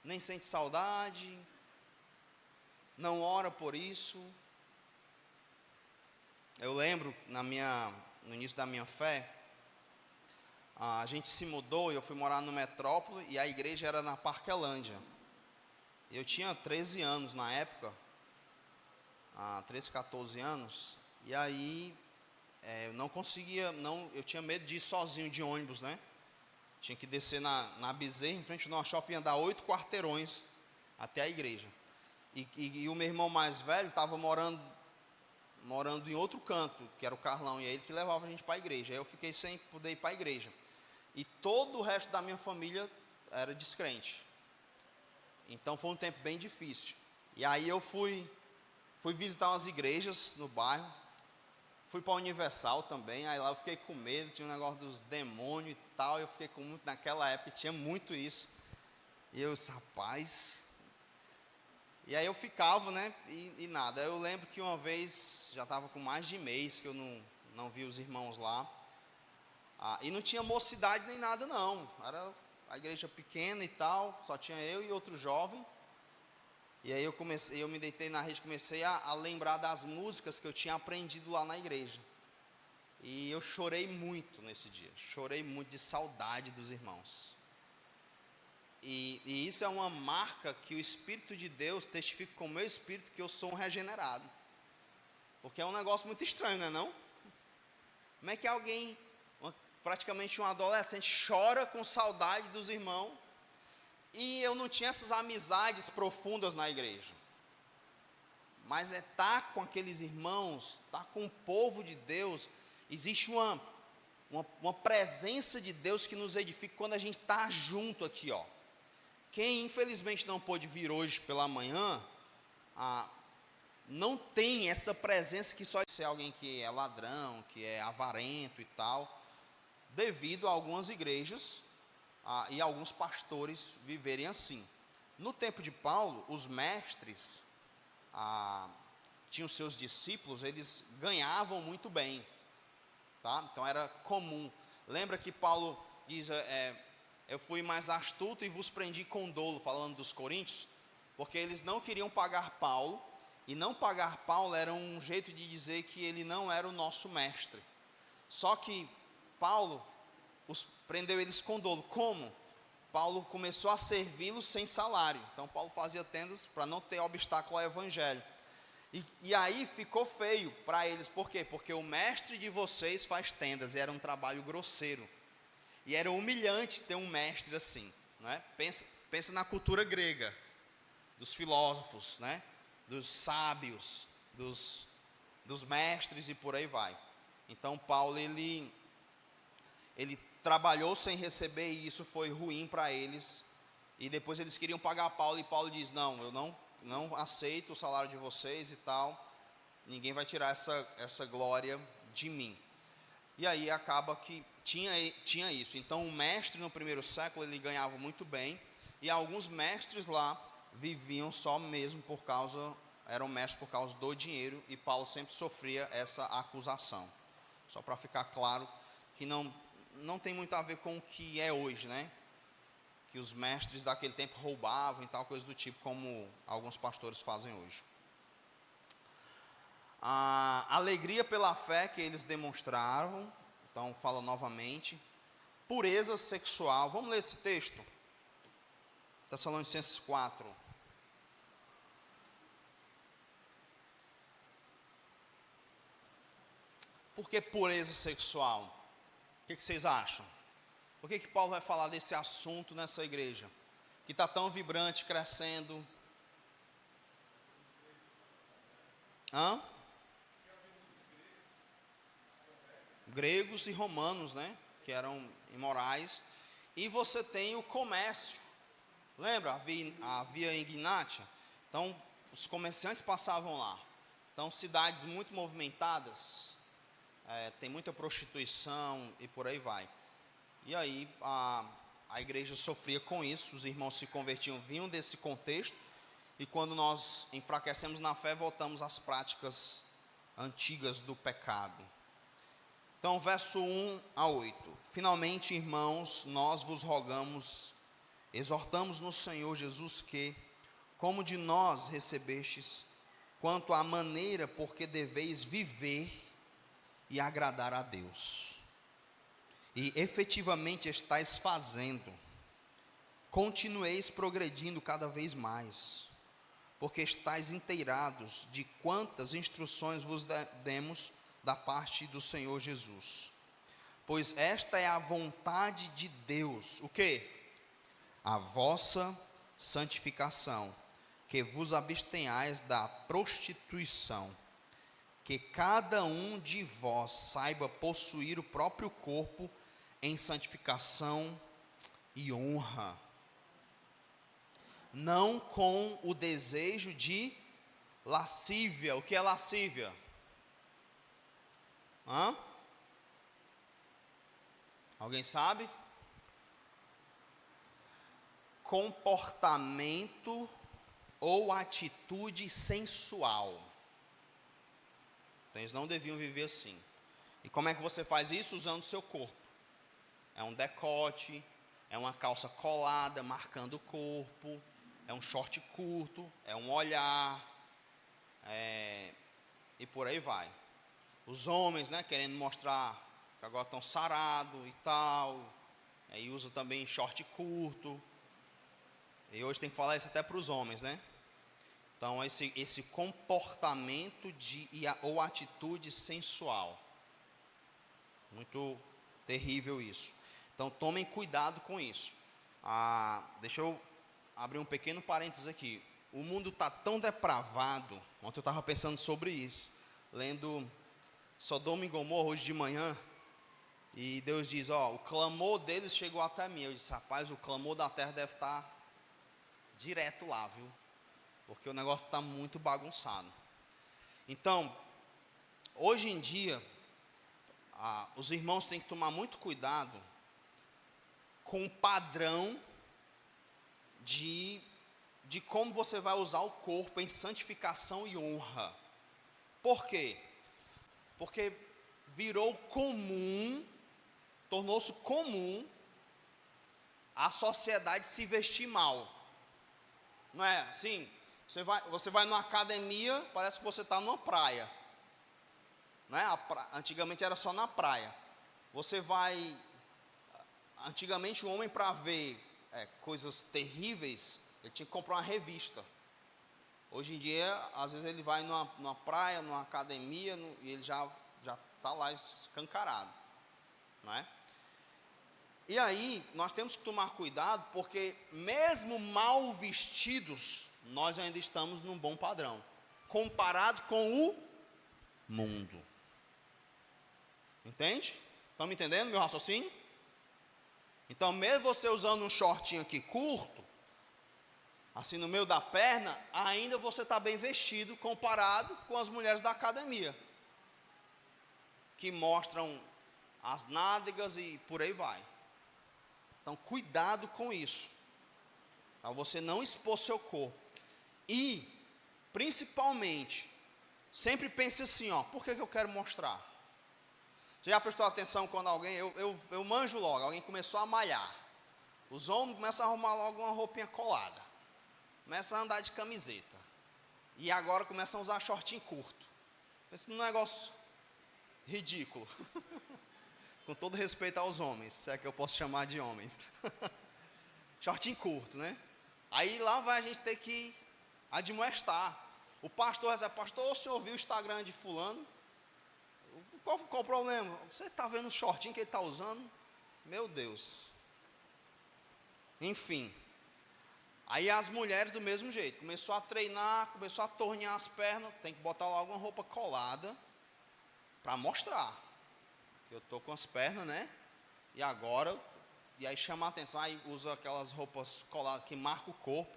Nem sente saudade. Não ora por isso. Eu lembro, no início da minha fé, a gente se mudou e eu fui morar no Metrópole e a igreja era na Parquelândia. Eu tinha 13 anos na época, 13, 14 anos, e aí eu não conseguia, eu tinha medo de ir sozinho de ônibus, né? Tinha que descer na Bezerra, em frente ao shopping, andar 8 quarteirões até a igreja. E o meu irmão mais velho estava morando em outro canto, que era o Carlão, e é ele que levava a gente para a igreja. Aí eu fiquei sem poder ir para a igreja. E todo o resto da minha família era descrente. Então foi um tempo bem difícil. E aí eu fui visitar umas igrejas no bairro. Fui para a Universal também. Aí lá eu fiquei com medo, tinha um negócio dos demônios e tal. Eu fiquei com muito, naquela época tinha muito isso. E eu disse, rapaz. E aí eu ficava, né? E nada. Eu lembro que uma vez, já estava com mais de mês que eu não vi os irmãos lá. E não tinha mocidade nem nada, não. Era a igreja pequena e tal, só tinha eu e outro jovem. E aí eu me deitei na rede, comecei a lembrar das músicas que eu tinha aprendido lá na igreja. E eu chorei muito nesse dia, chorei muito de saudade dos irmãos. E isso é uma marca que o Espírito de Deus testifica com o meu espírito que eu sou um regenerado. Porque é um negócio muito estranho, não é não? Como é que alguém, praticamente um adolescente, chora com saudade dos irmãos, e eu não tinha essas amizades profundas na igreja. Mas estar com aqueles irmãos, estar com o povo de Deus, existe uma presença de Deus que nos edifica quando a gente está junto aqui, ó. Quem infelizmente não pôde vir hoje pela manhã, não tem essa presença que só ser alguém que é ladrão, que é avarento e tal, devido a algumas igrejas e alguns pastores viverem assim. No tempo de Paulo, os mestres tinham seus discípulos, eles ganhavam muito bem, tá? Então era comum. Lembra que Paulo diz, eu fui mais astuto e vos prendi com dolo, falando dos coríntios, porque eles não queriam pagar Paulo, e não pagar Paulo era um jeito de dizer que ele não era o nosso mestre. Só que Paulo prendeu eles com dolo. Como? Paulo começou a servi-los sem salário. Então Paulo fazia tendas para não ter obstáculo ao evangelho. E aí ficou feio para eles. Por quê? Porque o mestre de vocês faz tendas, e era um trabalho grosseiro. E era humilhante ter um mestre assim, né? Pensa na cultura grega, dos filósofos, né? Dos sábios, dos mestres e por aí vai. Então Paulo ele trabalhou sem receber, e isso foi ruim para eles. E depois eles queriam pagar Paulo, e Paulo diz, não, eu não aceito o salário de vocês e tal, ninguém vai tirar essa glória de mim. E aí acaba que tinha isso. Então o mestre no primeiro século, ele ganhava muito bem, e alguns mestres lá viviam só mesmo eram mestres por causa do dinheiro, e Paulo sempre sofria essa acusação. Só para ficar claro que não tem muito a ver com o que é hoje, né? Que os mestres daquele tempo roubavam e tal, coisa do tipo, como alguns pastores fazem hoje. A alegria pela fé que eles demonstraram, então fala novamente. Pureza sexual, vamos ler esse texto? Tessalonicenses 4. Por que pureza sexual? O que vocês acham? Por que Paulo vai falar desse assunto nessa igreja? Que está tão vibrante, crescendo. Gregos e romanos, né? Que eram imorais. E você tem o comércio. Lembra? Havia Ignátia. Então, os comerciantes passavam lá. Então, cidades muito movimentadas. Tem muita prostituição e por aí vai. E aí a a igreja sofria com isso, os irmãos se convertiam, vinham desse contexto, e quando nós enfraquecemos na fé, voltamos às práticas antigas do pecado. Então, verso 1 a 8. Finalmente, irmãos, nós vos rogamos, exortamos no Senhor Jesus que, como de nós recebestes, quanto à maneira por que deveis viver e agradar a Deus, e efetivamente estáis fazendo, continueis progredindo cada vez mais, porque estáis inteirados de quantas instruções vos demos da parte do Senhor Jesus. Pois esta é a vontade de Deus, o quê? A vossa santificação, que vos abstenhais da prostituição, que cada um de vós saiba possuir o próprio corpo em santificação e honra, não com o desejo de lascívia. O que é lascívia? Alguém sabe? Comportamento ou atitude sensual. Então eles não deviam viver assim. E como é que você faz isso? Usando o seu corpo. É um decote, é uma calça colada, marcando o corpo, é um short curto, é um olhar, e por aí vai. Os homens, né, querendo mostrar que agora estão sarados e tal, e usa também short curto. E hoje tem que falar isso até para os homens, né? Então, esse comportamento ou atitude sensual. Muito terrível isso. Então, tomem cuidado com isso. Deixa eu abrir um pequeno parênteses aqui. O mundo está tão depravado. Ontem eu estava pensando sobre isso, lendo Sodoma e Gomorra hoje de manhã. E Deus diz, o clamor deles chegou até mim. Eu disse, rapaz, o clamor da terra deve estar direto lá, viu? Porque o negócio está muito bagunçado. Então, hoje em dia, os irmãos têm que tomar muito cuidado com o padrão de como você vai usar o corpo em santificação e honra. Por quê? Porque virou comum, tornou-se comum a sociedade se vestir mal. Não é assim? Você vai numa academia, parece que você está numa praia. Não é? Antigamente era só na praia. Você vai... Antigamente o homem, para ver coisas terríveis, ele tinha que comprar uma revista. Hoje em dia, às vezes ele vai numa praia, numa academia, e ele já está lá escancarado. Não é? E aí, nós temos que tomar cuidado, porque mesmo mal vestidos, nós ainda estamos num bom padrão, comparado com o mundo. Entende? Estão me entendendo meu raciocínio? Então, mesmo você usando um shortinho aqui curto, assim no meio da perna, ainda você está bem vestido comparado com as mulheres da academia, que mostram as nádegas e por aí vai. Então, cuidado com isso, para você não expor seu corpo. E, principalmente, sempre pense assim, por que eu quero mostrar? Você já prestou atenção quando alguém, eu manjo logo, alguém começou a malhar. Os homens começam a arrumar logo uma roupinha colada. Começam a andar de camiseta. E agora começam a usar shortinho curto. Esse é um negócio ridículo. Com todo respeito aos homens, se é que eu posso chamar de homens. Shortinho curto, né? Aí lá vai a gente ter que admoestar. O pastor vai dizer, pastor, o senhor viu o Instagram de fulano? Qual o problema? Você está vendo o shortinho que ele está usando? Meu Deus. Enfim. Aí as mulheres do mesmo jeito. Começou a treinar, começou a tornear as pernas. Tem que botar logo uma roupa colada para mostrar que eu estou com as pernas, né? E agora, e aí chama a atenção. Aí usa aquelas roupas coladas que marcam o corpo.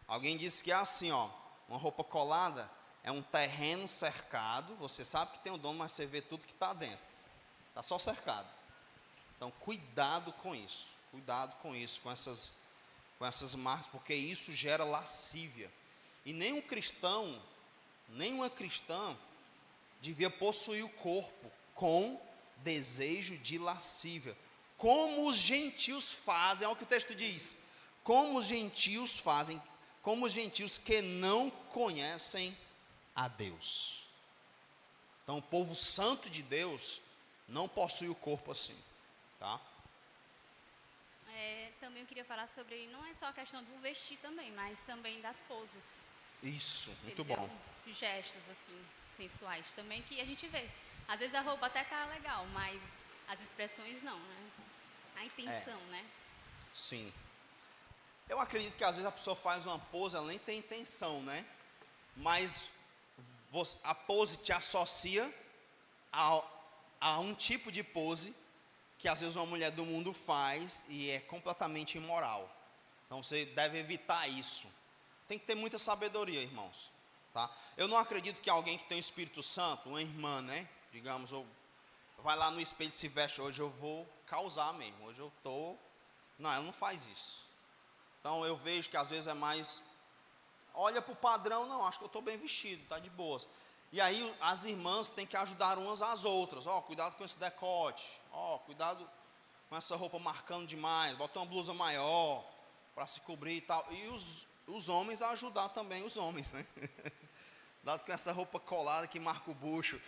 Alguém disse que é assim, uma roupa colada é um terreno cercado, você sabe que tem um dono, mas você vê tudo que está dentro. Está só cercado. Então, cuidado com isso. Cuidado com isso, com essas marcas, porque isso gera lascívia. E nenhum cristão, nenhuma cristã devia possuir o corpo com desejo de lascívia, como os gentios fazem. Olha o que o texto diz: como os gentios fazem, como os gentios que não conhecem a Deus. Então o povo santo de Deus não possui o corpo assim, tá? Também eu queria falar sobre, não é só a questão do vestir também, mas também das poses. Isso, muito Entendeu? bom. Gestos assim, sensuais também, que a gente vê. Às vezes a roupa até tá legal, mas as expressões não, né? A intenção, né? Sim. Eu acredito que às vezes a pessoa faz uma pose, ela nem tem intenção, né? Mas a pose te associa a um tipo de pose que às vezes uma mulher do mundo faz e é completamente imoral. Então você deve evitar isso. Tem que ter muita sabedoria, irmãos, tá? Eu não acredito que alguém que tem o Espírito Santo, uma irmã, né? Digamos, vai lá no espelho e se veste, hoje eu vou causar mesmo, hoje eu tô... Não, ela não faz isso. Então eu vejo que às vezes é mais... Olha para o padrão, não, acho que eu estou bem vestido, está de boas. E aí as irmãs têm que ajudar umas às outras. Cuidado com esse decote. Cuidado com essa roupa marcando demais. Bota uma blusa maior para se cobrir e tal. E os homens a ajudar também os homens, né? Cuidado com essa roupa colada que marca o bucho.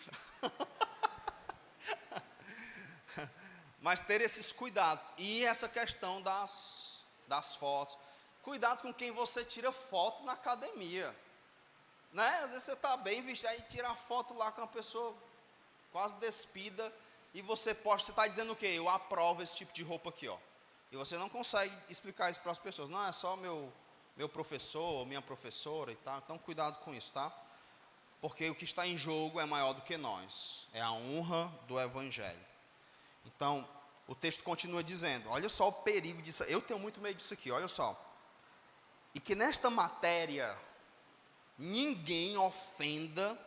Mas ter esses cuidados. E essa questão das fotos. Cuidado com quem você tira foto na academia. Né? Às vezes você está bem vestido, aí tira a foto lá com uma pessoa quase despida, e você está dizendo o quê? Eu aprovo esse tipo de roupa aqui, ó. E você não consegue explicar isso para as pessoas. Não, é só meu professor, minha professora e tal. Então cuidado com isso, tá? Porque o que está em jogo é maior do que nós. É a honra do Evangelho. Então, o texto continua dizendo, olha só o perigo disso. Eu tenho muito medo disso aqui, olha só. E que nesta matéria... ninguém ofenda,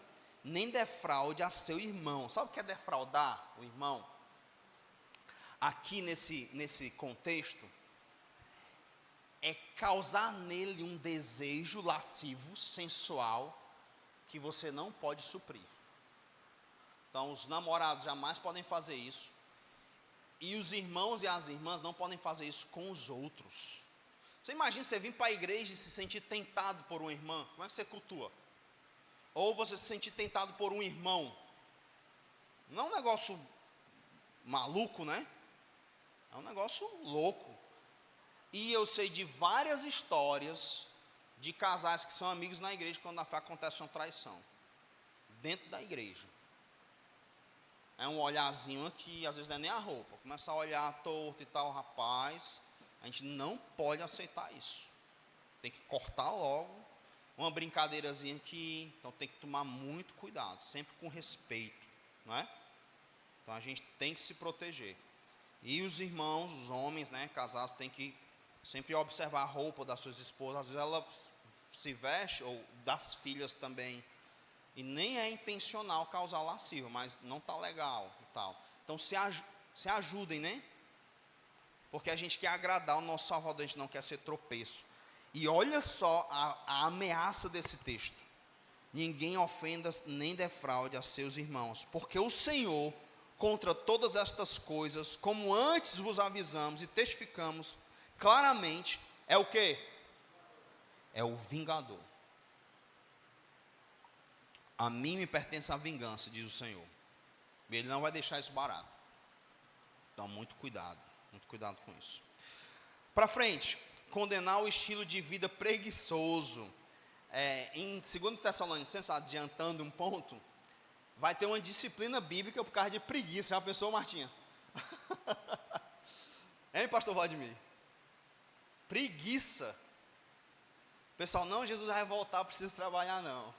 nem defraude a seu irmão. Sabe o que é defraudar o irmão? Aqui nesse contexto, é causar nele um desejo lascivo, sensual, que você não pode suprir. Então, os namorados jamais podem fazer isso. E os irmãos e as irmãs não podem fazer isso com os outros. Você imagina você vir para a igreja e se sentir tentado por uma irmã? Como é que você cultua? Ou você se sentir tentado por um irmão? Não é um negócio maluco, né? É um negócio louco. E eu sei de várias histórias de casais que são amigos na igreja quando acontece uma traição. Dentro da igreja. É um olharzinho aqui, às vezes não é nem a roupa. Começa a olhar torto e tal, rapaz... A gente não pode aceitar isso. Tem que cortar logo. Uma brincadeirazinha aqui. Então tem que tomar muito cuidado. Sempre com respeito. Não é? Então a gente tem que se proteger. E os irmãos, os homens, né, casados, têm que sempre observar a roupa das suas esposas. Às vezes ela se veste, ou das filhas também. E nem é intencional causar lascívia, mas não está legal e tal. Então se ajudem, né? Porque a gente quer agradar o nosso Salvador, a gente não quer ser tropeço. E olha só a ameaça desse texto. Ninguém ofenda nem defraude a seus irmãos, porque o Senhor, contra todas estas coisas, como antes vos avisamos e testificamos claramente, é o quê? É o vingador. A mim me pertence a vingança, diz o Senhor. Ele não vai deixar isso barato. Então, muito cuidado. Muito cuidado com isso. Para frente, condenar o estilo de vida preguiçoso. Em 2 Tessalonicenses, adiantando um ponto, vai ter uma disciplina bíblica por causa de preguiça. Já pensou, Martinha? Hein, pastor Vladimir? Preguiça. Pessoal, não, Jesus vai voltar, preciso trabalhar não.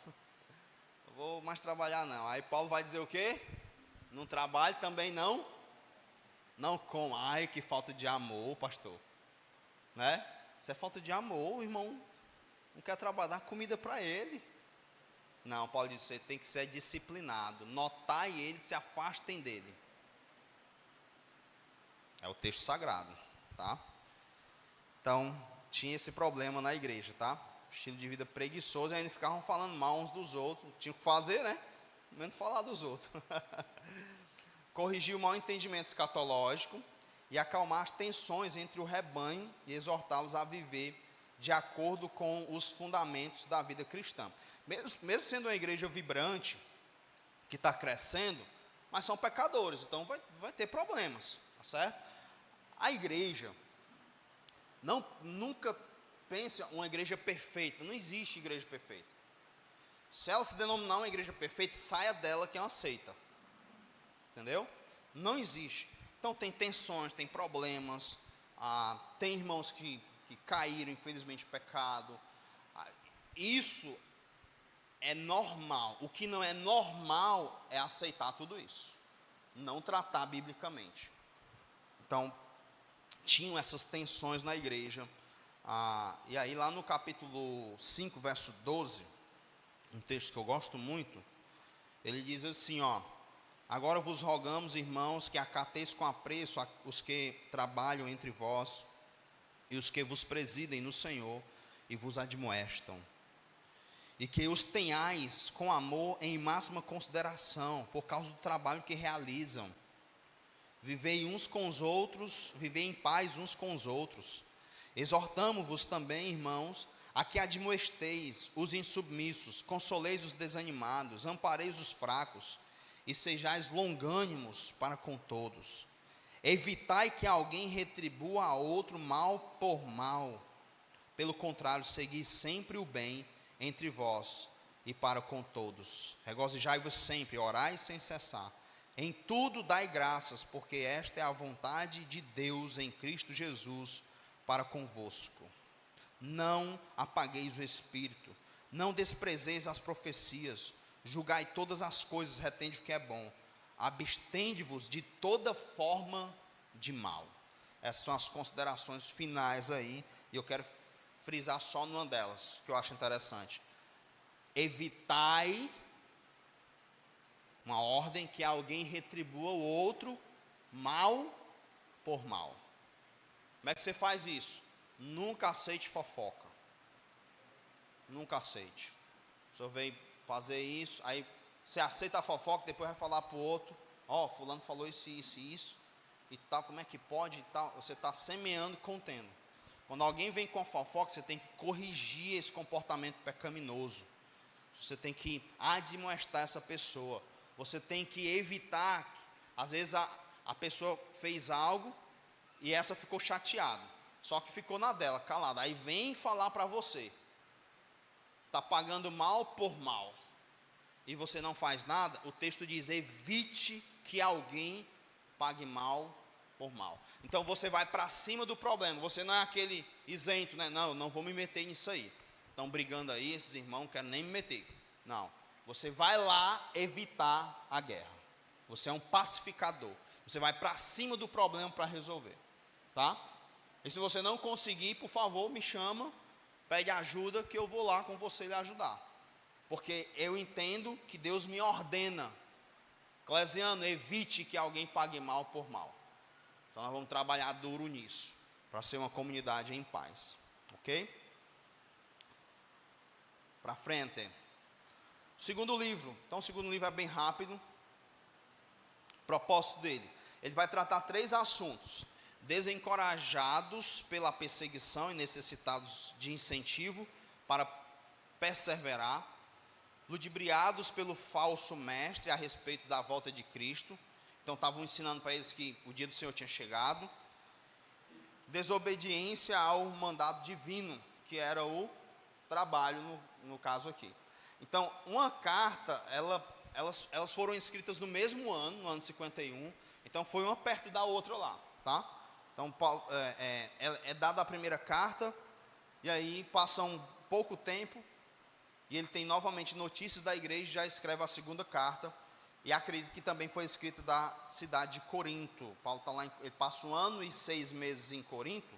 Eu vou mais trabalhar não. Aí Paulo vai dizer o quê? Não trabalhe também não. Não coma. Ai, que falta de amor, pastor. Né? Isso é falta de amor, o irmão não quer trabalhar, dá comida para ele. Não, Paulo diz, você tem que ser disciplinado. Notai ele, se afastem dele. É o texto sagrado. tá? Então, tinha esse problema na igreja, tá? Estilo de vida preguiçoso, e ainda ficavam falando mal uns dos outros. Tinha que fazer, né? Menos falar dos outros. Corrigir o mau entendimento escatológico e acalmar as tensões entre o rebanho e exortá-los a viver de acordo com os fundamentos da vida cristã. Mesmo sendo uma igreja vibrante, que está crescendo, mas são pecadores, então vai ter problemas, tá certo? A igreja, nunca pense uma igreja perfeita, não existe igreja perfeita. Se ela se denominar uma igreja perfeita, saia dela que é uma seita, entendeu? Não existe. Então tem tensões, tem problemas, tem irmãos que caíram, infelizmente, em pecado. Isso é normal. O que não é normal é aceitar tudo isso, não tratar biblicamente. Então, tinham essas tensões na igreja. E aí lá no capítulo 5, verso 12, um texto que eu gosto muito, ele diz assim, ó: agora vos rogamos, irmãos, que acateis com apreço os que trabalham entre vós, e os que vos presidem no Senhor e vos admoestam, e que os tenhais com amor em máxima consideração, por causa do trabalho que realizam. Vivei uns com os outros, vivei em paz uns com os outros. Exortamo-vos também, irmãos, a que admoesteis os insubmissos, consoleis os desanimados, ampareis os fracos, e sejais longânimos para com todos. Evitai que alguém retribua a outro mal por mal. Pelo contrário, segui sempre o bem entre vós e para com todos. Regozijai-vos sempre, orai sem cessar. Em tudo dai graças, porque esta é a vontade de Deus em Cristo Jesus para convosco. Não apagueis o espírito, não desprezeis as profecias, julgai todas as coisas, retende o que é bom, abstende-vos de toda forma de mal. Essas são as considerações finais aí, e eu quero frisar só numa delas, que eu acho interessante. Evitai, uma ordem, que alguém retribua o outro mal por mal. Como é que você faz isso? Nunca aceite fofoca. Nunca aceite. O senhor veio fazer isso, aí você aceita a fofoca, depois vai falar para o outro, ó, fulano falou isso, e tal, como é que pode e tal. Você está semeando e contendo. Quando alguém vem com a fofoca, você tem que corrigir esse comportamento pecaminoso. Você tem que admoestar essa pessoa. Você tem que evitar, às vezes a pessoa fez algo e essa ficou chateada, só que ficou na dela, calada. Aí vem falar para você, está pagando mal por mal, e você não faz nada. O texto diz: evite que alguém pague mal por mal. Então você vai para cima do problema. Você não é aquele isento, né? Não vou me meter nisso aí. Estão brigando aí, esses irmãos, não quero nem me meter. Não, você vai lá evitar a guerra. Você é um pacificador. Você vai para cima do problema para resolver, tá? E se você não conseguir, por favor, me chama, pede ajuda, que eu vou lá com você lhe ajudar. Porque eu entendo que Deus me ordena: Clesiano, evite que alguém pague mal por mal. Então nós vamos trabalhar duro nisso, para ser uma comunidade em paz, ok? Para frente. Segundo livro. Então o segundo livro é bem rápido. O propósito dele: ele vai tratar 3 assuntos: desencorajados pela perseguição e necessitados de incentivo para perseverar, ludibriados pelo falso mestre a respeito da volta de Cristo. Então estavam ensinando para eles que o dia do Senhor tinha chegado. Desobediência ao mandado divino, que era o trabalho no caso aqui. Então, uma carta, elas foram escritas no mesmo ano, no ano 51. Então foi uma perto da outra lá, tá? Então é dada a primeira carta, e aí passa um pouco tempo, e ele tem novamente notícias da igreja, já escreve a segunda carta, e acredito que também foi escrita da cidade de Corinto. Paulo está lá, ele passa 1 ano e 6 meses em Corinto,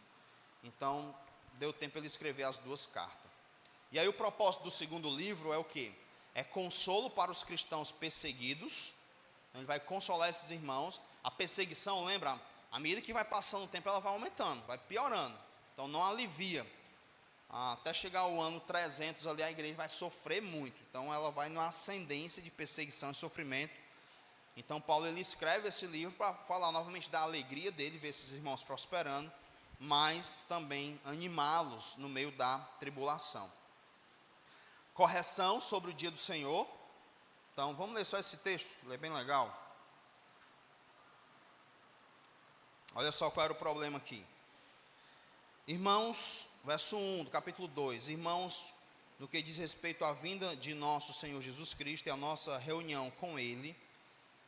então deu tempo ele escrever as 2 cartas. E aí o propósito do segundo livro é o quê? É consolo para os cristãos perseguidos. Ele vai consolar esses irmãos. A perseguição, lembra? À medida que vai passando o tempo, ela vai aumentando, vai piorando. Então não alivia. Até chegar ao ano 300 ali, a igreja vai sofrer muito. Então ela vai numa ascendência de perseguição e sofrimento. Então Paulo ele escreve esse livro para falar novamente da alegria dele, ver esses irmãos prosperando, mas também animá-los no meio da tribulação. Correção sobre o dia do Senhor. Então vamos ler só esse texto, ele é bem legal. Olha só qual era o problema aqui. Irmãos, verso 1 do capítulo 2. Irmãos, no que diz respeito à vinda de nosso Senhor Jesus Cristo e à nossa reunião com Ele,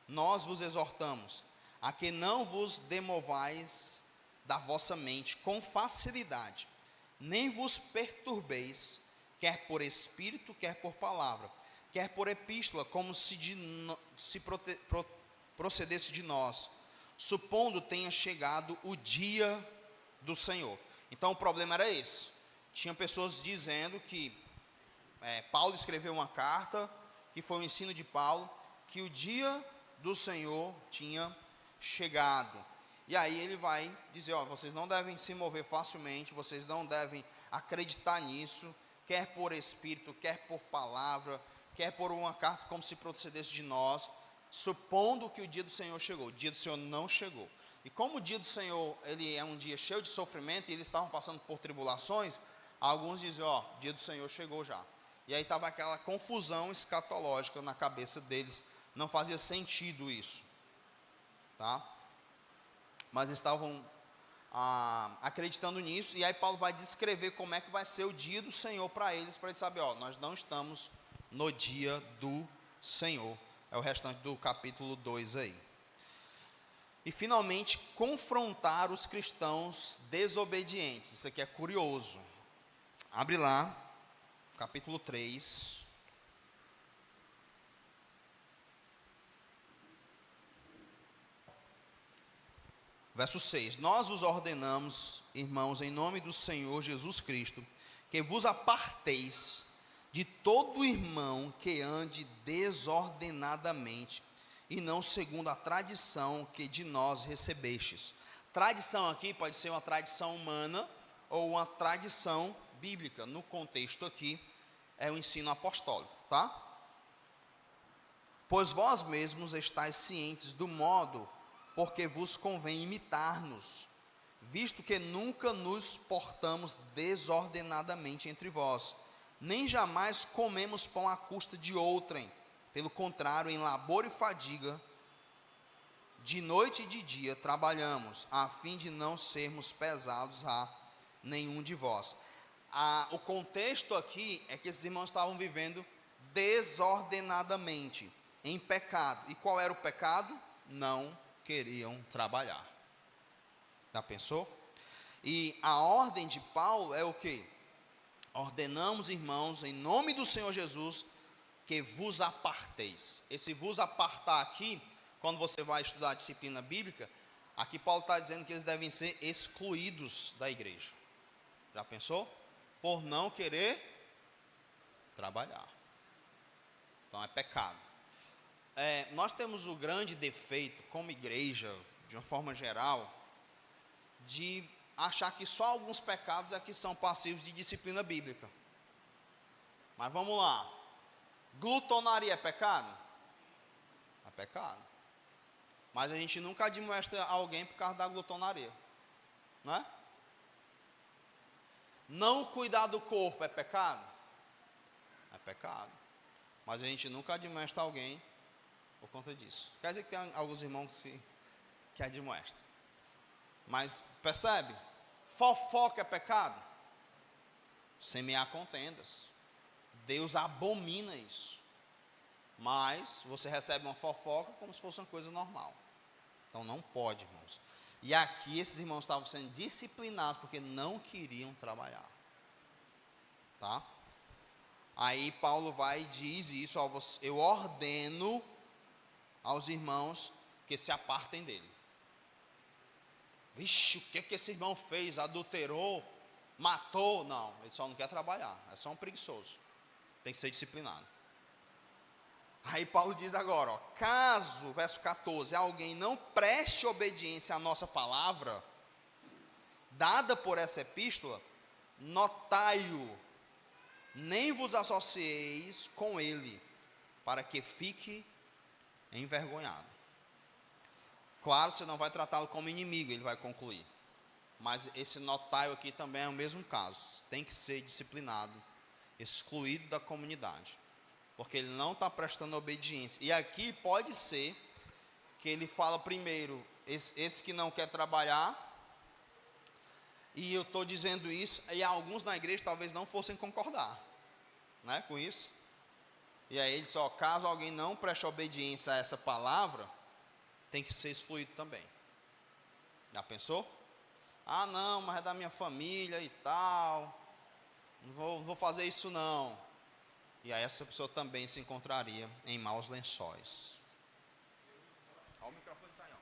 nós vos exortamos a que não vos demovais da vossa mente com facilidade, nem vos perturbeis, quer por espírito, quer por palavra, quer por epístola, como se procedesse de nós, supondo tenha chegado o dia do Senhor. Então o problema era esse. Tinha pessoas dizendo que Paulo escreveu uma carta, que foi o ensino de Paulo, que o dia do Senhor tinha chegado. E aí ele vai dizer, vocês não devem se mover facilmente, vocês não devem acreditar nisso, quer por espírito, quer por palavra, quer por uma carta como se procedesse de nós, supondo que o dia do Senhor chegou. O dia do Senhor não chegou. E como o dia do Senhor, ele é um dia cheio de sofrimento, e eles estavam passando por tribulações, alguns dizem, o dia do Senhor chegou já. E aí estava aquela confusão escatológica na cabeça deles, não fazia sentido isso, tá? Mas estavam acreditando nisso, e aí Paulo vai descrever como é que vai ser o dia do Senhor para eles saber, nós não estamos no dia do Senhor. É o restante do capítulo 2 aí. E finalmente, confrontar os cristãos desobedientes. Isso aqui é curioso. Abre lá, capítulo 3. Verso 6. Nós vos ordenamos, irmãos, em nome do Senhor Jesus Cristo, que vos aparteis de todo irmão que ande desordenadamente, e não segundo a tradição que de nós recebestes. Tradição aqui pode ser uma tradição humana ou uma tradição bíblica. No contexto aqui, é o ensino apostólico, tá? Pois vós mesmos estáis cientes do modo porque vos convém imitar-nos, visto que nunca nos portamos desordenadamente entre vós, nem jamais comemos pão à custa de outrem. Pelo contrário, em labor e fadiga, de noite e de dia trabalhamos, a fim de não sermos pesados a nenhum de vós. O contexto aqui é que esses irmãos estavam vivendo desordenadamente, em pecado. E qual era o pecado? Não queriam trabalhar. Já pensou? E a ordem de Paulo é o quê? Ordenamos, irmãos, em nome do Senhor Jesus, que vos aparteis. Esse vos apartar aqui, quando você vai estudar a disciplina bíblica, aqui Paulo está dizendo que eles devem ser excluídos da igreja. Já pensou? Por não querer trabalhar. Então é pecado. Nós temos o grande defeito, como igreja, de uma forma geral, de achar que só alguns pecados é que são passíveis de disciplina bíblica. Mas vamos lá. Glutonaria é pecado? É pecado. Mas a gente nunca admoesta alguém por causa da glutonaria. Não é? Não cuidar do corpo é pecado? É pecado. Mas a gente nunca admoesta alguém por conta disso. Quer dizer que tem alguns irmãos que admoestam. Mas percebe? Fofoca é pecado? Semear contendas. Deus abomina isso. Mas você recebe uma fofoca como se fosse uma coisa normal. Então não pode, irmãos. E aqui esses irmãos estavam sendo disciplinados porque não queriam trabalhar. Tá? Aí Paulo vai e diz isso, eu ordeno aos irmãos que se apartem dele. Vixe, o que esse irmão fez? Adulterou? Matou? Não, ele só não quer trabalhar, é só um preguiçoso. Tem que ser disciplinado. Aí Paulo diz agora, ó, caso, verso 14, alguém não preste obediência à nossa palavra, dada por essa epístola, notai-o, nem vos associeis com ele, para que fique envergonhado. Claro, você não vai tratá-lo como inimigo, ele vai concluir. Mas esse notai-o aqui também é o mesmo caso. Tem que ser disciplinado, excluído da comunidade, porque ele não está prestando obediência. E aqui pode ser que ele fala primeiro, esse que não quer trabalhar, e eu estou dizendo isso, e alguns na igreja talvez não fossem concordar, né, com isso. E aí ele diz, ó, caso alguém não preste obediência a essa palavra, tem que ser excluído também. Já pensou? Ah, não, mas é da minha família e tal, não vou fazer isso não. E aí essa pessoa também se encontraria em maus lençóis. Ó, o microfone está aí, ó.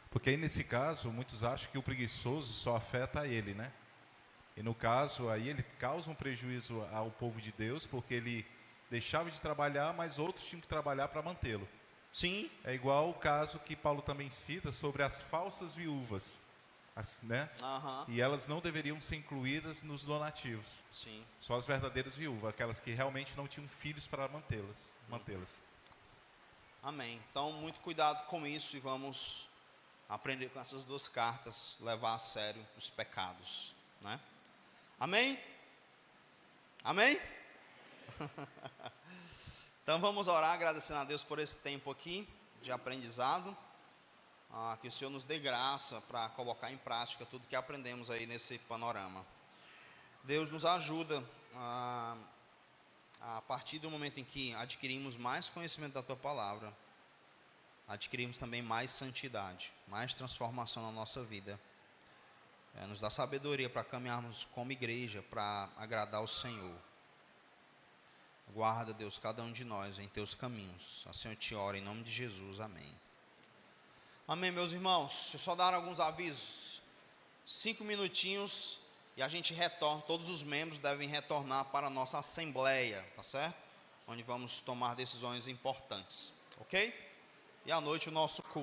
Porque aí nesse caso, muitos acham que o preguiçoso só afeta a ele, né? E no caso, aí ele causa um prejuízo ao povo de Deus, porque ele deixava de trabalhar, mas outros tinham que trabalhar para mantê-lo. Sim. É igual o caso que Paulo também cita sobre as falsas viúvas, né? E elas não deveriam ser incluídas nos donativos. Sim. Só as verdadeiras viúvas, aquelas que realmente não tinham filhos para mantê-las. Amém. Então, muito cuidado com isso e vamos aprender com essas duas cartas, levar a sério os pecados, né? Amém? Amém? Então vamos orar, agradecendo a Deus por esse tempo aqui de aprendizado, que o Senhor nos dê graça para colocar em prática tudo que aprendemos aí nesse panorama. Deus nos ajuda a partir do momento em que adquirimos mais conhecimento da Tua Palavra, adquirimos também mais santidade, mais transformação na nossa vida. Nos dá sabedoria para caminharmos como igreja, para agradar o Senhor. Guarda, Deus, cada um de nós em Teus caminhos. Assim eu te oro em nome de Jesus, amém. Amém, meus irmãos. Deixa eu só dar alguns avisos. 5 minutinhos e a gente retorna, todos os membros devem retornar para a nossa assembleia, tá certo? Onde vamos tomar decisões importantes, ok? E à noite o nosso culto.